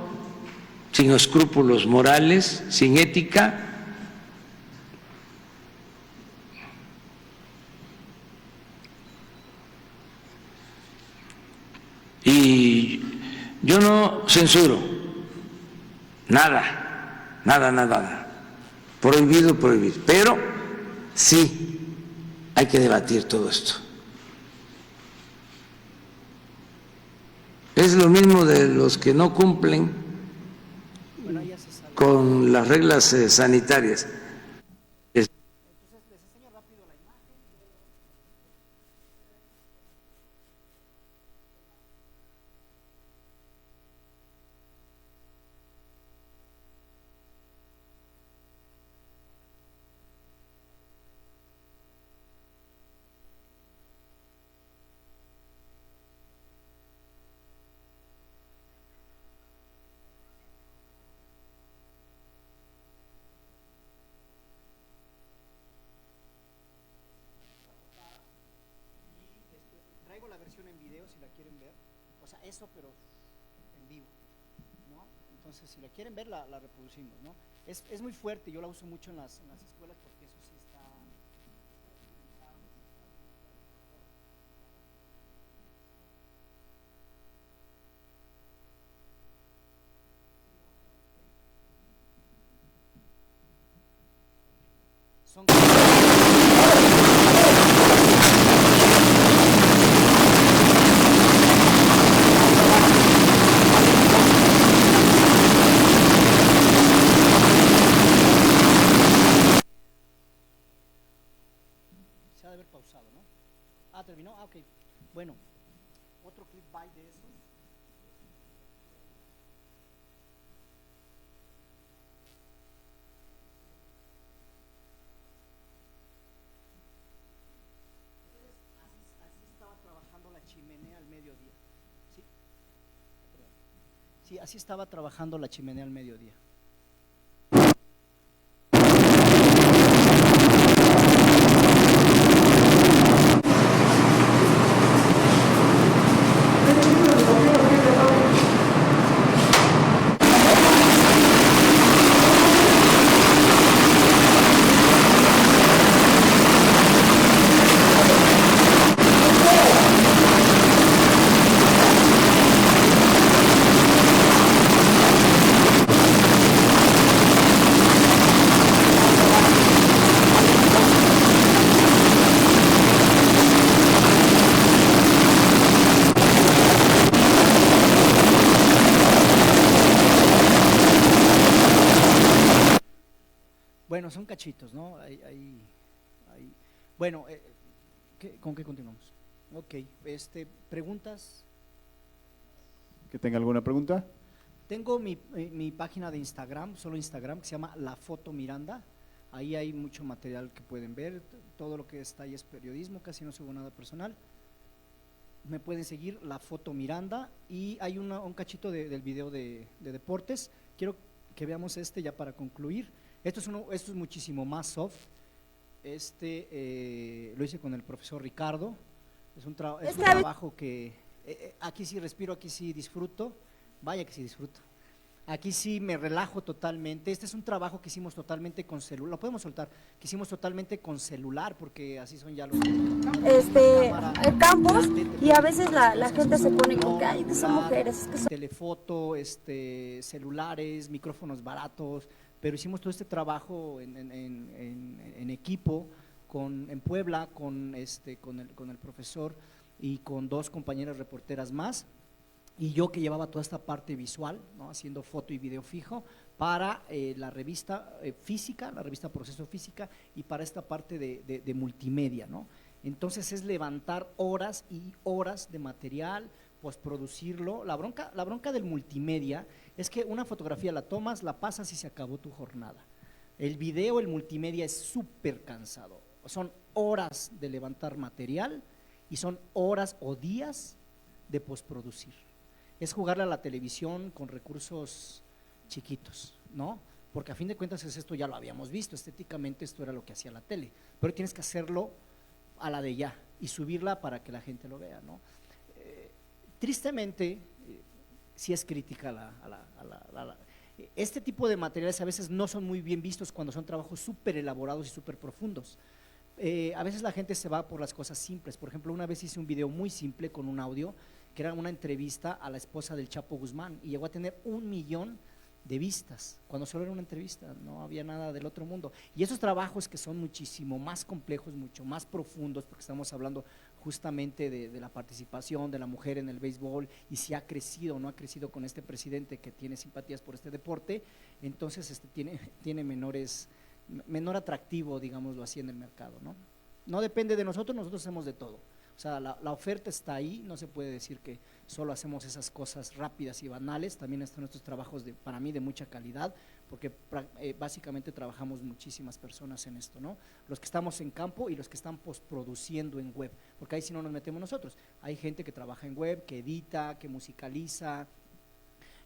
sin escrúpulos morales, sin ética. Y yo no censuro nada, nada, nada, prohibido, prohibido, pero sí hay que debatir todo esto. Es lo mismo de los que no cumplen con las reglas sanitarias. Traigo la versión en video si la quieren ver, o sea, eso pero en vivo, ¿no? Entonces, si la quieren ver, la reproducimos, ¿no? Es muy fuerte, yo la uso mucho en las escuelas porque eso sí está... Son... Se ha de haber pausado, ¿no? Ah, terminó, ah, ok. Bueno, otro clip by de esos. Así estaba trabajando la chimenea al mediodía. ¿Sí? Perdón. Sí, así estaba trabajando la chimenea al mediodía. Bueno, son cachitos, ¿no? Bueno, ¿con qué continuamos? Ok, preguntas. ¿Que tenga alguna pregunta? Tengo mi página de Instagram, solo Instagram, que se llama La Foto Miranda. Ahí hay mucho material que pueden ver. Todo lo que está ahí es periodismo, casi no subo nada personal. Me pueden seguir, La Foto Miranda. Y hay un cachito del video de deportes. Quiero que veamos ya para concluir. Esto es muchísimo más soft. Lo hice con el profesor Ricardo. Es un trabajo que aquí sí respiro, aquí sí disfruto. Vaya que sí disfruto. Aquí sí me relajo totalmente. Este es un trabajo que hicimos totalmente con celular. Lo podemos soltar. Que hicimos totalmente con celular porque así son ya los campos y a veces la gente se pone como que ay, son mujeres. Es que telefoto, celulares, micrófonos baratos. Pero hicimos todo este trabajo en equipo en Puebla con el profesor y con 2 compañeras reporteras más, y yo que llevaba toda esta parte visual, ¿no? Haciendo foto y video fijo para la revista física, la revista Proceso Física, y para esta parte de multimedia, ¿no? Entonces es levantar horas y horas de material. postproducirlo. La bronca del multimedia es que una fotografía la tomas, la pasas y se acabó tu jornada. El video, el multimedia es súper cansado. Son horas de levantar material y son horas o días de postproducir. Es jugarle a la televisión con recursos chiquitos, ¿no? Porque a fin de cuentas esto ya lo habíamos visto, estéticamente esto era lo que hacía la tele, pero tienes que hacerlo a la de ya y subirla para que la gente lo vea, ¿no? Tristemente, sí es crítica este tipo de materiales a veces no son muy bien vistos cuando son trabajos súper elaborados y súper profundos. A veces la gente se va por las cosas simples. Por ejemplo, una vez hice un video muy simple con un audio que era una entrevista a la esposa del Chapo Guzmán y llegó a tener 1 millón de vistas, cuando solo era una entrevista, no había nada del otro mundo. Y esos trabajos que son muchísimo más complejos, mucho más profundos, porque estamos hablando justamente de la participación de la mujer en el béisbol y si ha crecido o no ha crecido con este presidente que tiene simpatías por este deporte, entonces tiene menor atractivo, digámoslo así, en el mercado, ¿no? No depende de nosotros, nosotros hacemos de todo. O sea, la oferta está ahí, no se puede decir que solo hacemos esas cosas rápidas y banales, también están nuestros trabajos para mí de mucha calidad, porque básicamente trabajamos muchísimas personas en esto, ¿no? Los que estamos en campo y los que están postproduciendo en web, porque ahí sí no nos metemos nosotros. Hay gente que trabaja en web, que edita, que musicaliza,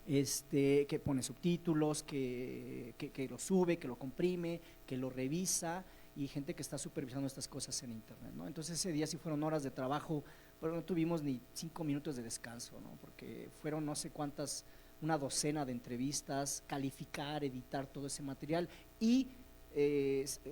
que pone subtítulos, que lo sube, que lo comprime, que lo revisa, y gente que está supervisando estas cosas en internet, ¿no? Entonces ese día sí fueron horas de trabajo, pero no tuvimos ni 5 minutos de descanso, ¿no? Porque fueron no sé cuántas, una docena de entrevistas, calificar, editar todo ese material y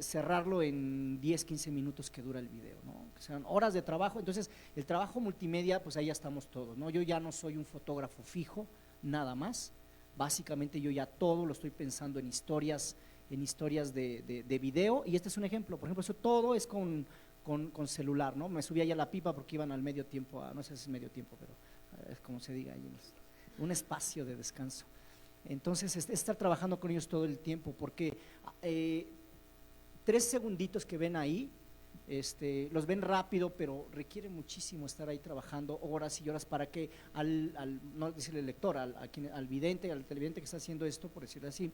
cerrarlo en 10, 15 minutos que dura el video, ¿no? Que sean horas de trabajo. Entonces el trabajo multimedia, pues ahí ya estamos todos, ¿no? Yo ya no soy un fotógrafo fijo, nada más, básicamente yo ya todo lo estoy pensando en historias de video, y este es un ejemplo. Por ejemplo, eso todo es con celular, ¿no? Me subía ya la pipa porque iban al medio tiempo, no sé si es medio tiempo, pero es como se diga ahí, un espacio de descanso. Entonces, estar trabajando con ellos todo el tiempo, porque 3 segunditos que ven ahí, los ven rápido, pero requiere muchísimo estar ahí trabajando horas y horas para que no decirle lector, al vidente, al televidente que está haciendo esto, por decirlo así,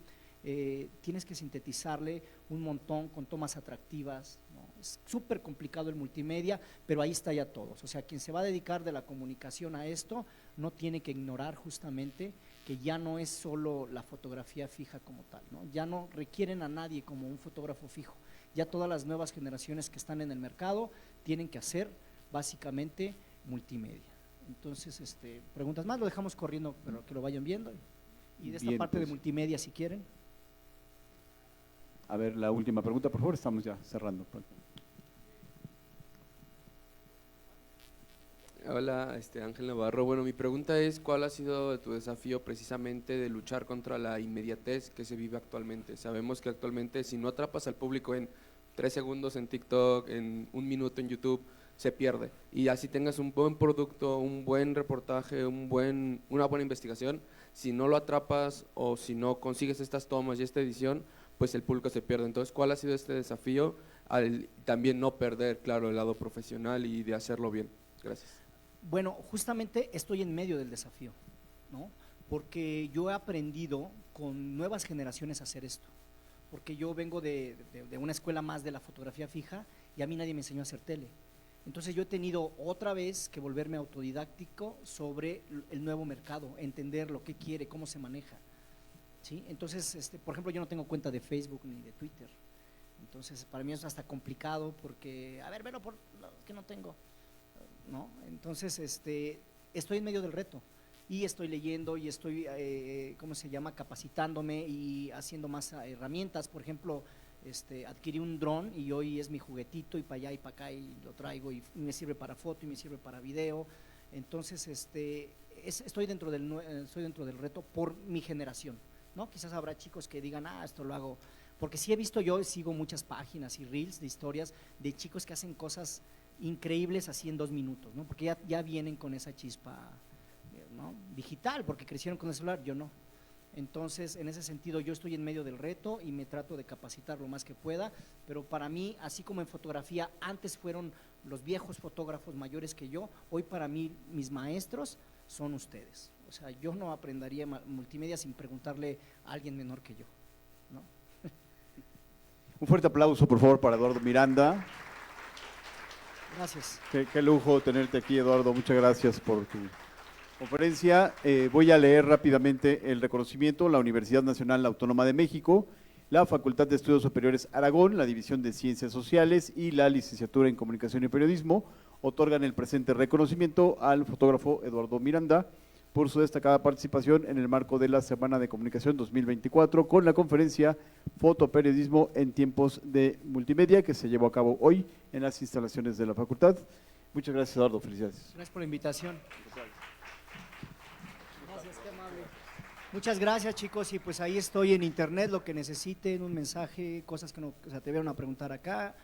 tienes que sintetizarle un montón con tomas atractivas, ¿no? Es súper complicado el multimedia, pero ahí está ya todos. O sea, quien se va a dedicar de la comunicación a esto no tiene que ignorar justamente que ya no es solo la fotografía fija como tal, ¿no? Ya no requieren a nadie como un fotógrafo fijo. Ya todas las nuevas generaciones que están en el mercado tienen que hacer básicamente multimedia. Entonces, preguntas más, lo dejamos corriendo, pero que lo vayan viendo. Y de esta Bien, parte pues, de multimedia, si quieren. A ver, la última pregunta, por favor, estamos ya cerrando. Hola, Ángel Navarro. Bueno, mi pregunta es, ¿cuál ha sido tu desafío precisamente de luchar contra la inmediatez que se vive actualmente? Sabemos que actualmente si no atrapas al público en 3 segundos en TikTok, en 1 minuto en YouTube, se pierde. Y así tengas un buen producto, un buen reportaje, una buena investigación, si no lo atrapas o si no consigues estas tomas y esta edición, pues el público se pierde. Entonces, ¿cuál ha sido este desafío al también no perder, claro, el lado profesional y de hacerlo bien? Gracias. Bueno, justamente estoy en medio del desafío, ¿no? Porque yo he aprendido con nuevas generaciones a hacer esto, porque yo vengo de una escuela más de la fotografía fija y a mí nadie me enseñó a hacer tele. Entonces yo he tenido otra vez que volverme autodidáctico sobre el nuevo mercado, entender lo que quiere, cómo se maneja, ¿sí? Entonces, por ejemplo, yo no tengo cuenta de Facebook ni de Twitter, entonces para mí es hasta complicado porque, a ver, velo que no tengo, ¿no? Entonces, estoy en medio del reto y estoy leyendo y estoy, capacitándome y haciendo más herramientas. Por ejemplo, adquirí un dron y hoy es mi juguetito y para allá y para acá y lo traigo y me sirve para foto y me sirve para video. Entonces, estoy dentro del reto por mi generación, ¿no? Quizás habrá chicos que digan, esto lo hago, porque sí he visto, yo sigo muchas páginas y reels de historias de chicos que hacen cosas increíbles así en 2 minutos, ¿no? Porque ya vienen con esa chispa, ¿no? Digital, porque crecieron con el celular, yo no. Entonces, en ese sentido, yo estoy en medio del reto y me trato de capacitar lo más que pueda, pero para mí, así como en fotografía, antes fueron los viejos fotógrafos mayores que yo, hoy para mí, mis maestros son ustedes. O sea, yo no aprendería multimedia sin preguntarle a alguien menor que yo, ¿no? Un fuerte aplauso, por favor, para Eduardo Miranda. Gracias. Qué lujo tenerte aquí, Eduardo. Muchas gracias por tu conferencia. Voy a leer rápidamente el reconocimiento. La Universidad Nacional Autónoma de México, la Facultad de Estudios Superiores Aragón, la División de Ciencias Sociales y la Licenciatura en Comunicación y Periodismo otorgan el presente reconocimiento al fotógrafo Eduardo Miranda por su destacada participación en el marco de la Semana de Comunicación 2024 con la conferencia Fotoperiodismo en tiempos de multimedia, que se llevó a cabo hoy en las instalaciones de la facultad. Muchas gracias, Eduardo. Felicidades. Gracias por la invitación. Gracias, qué amable. Muchas gracias, chicos, y pues ahí estoy en internet, lo que necesiten, un mensaje, cosas que no se atrevieron a preguntar acá,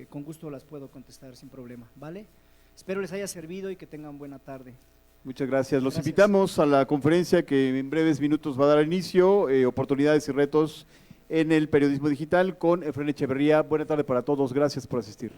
con gusto las puedo contestar sin problema, ¿vale? Espero les haya servido y que tengan buena tarde. Muchas gracias. Los Gracias. invitamos a la conferencia que en breves minutos va a dar inicio, oportunidades y retos en el periodismo digital con Efraín Echeverría. Buena tarde para todos. Gracias por asistir.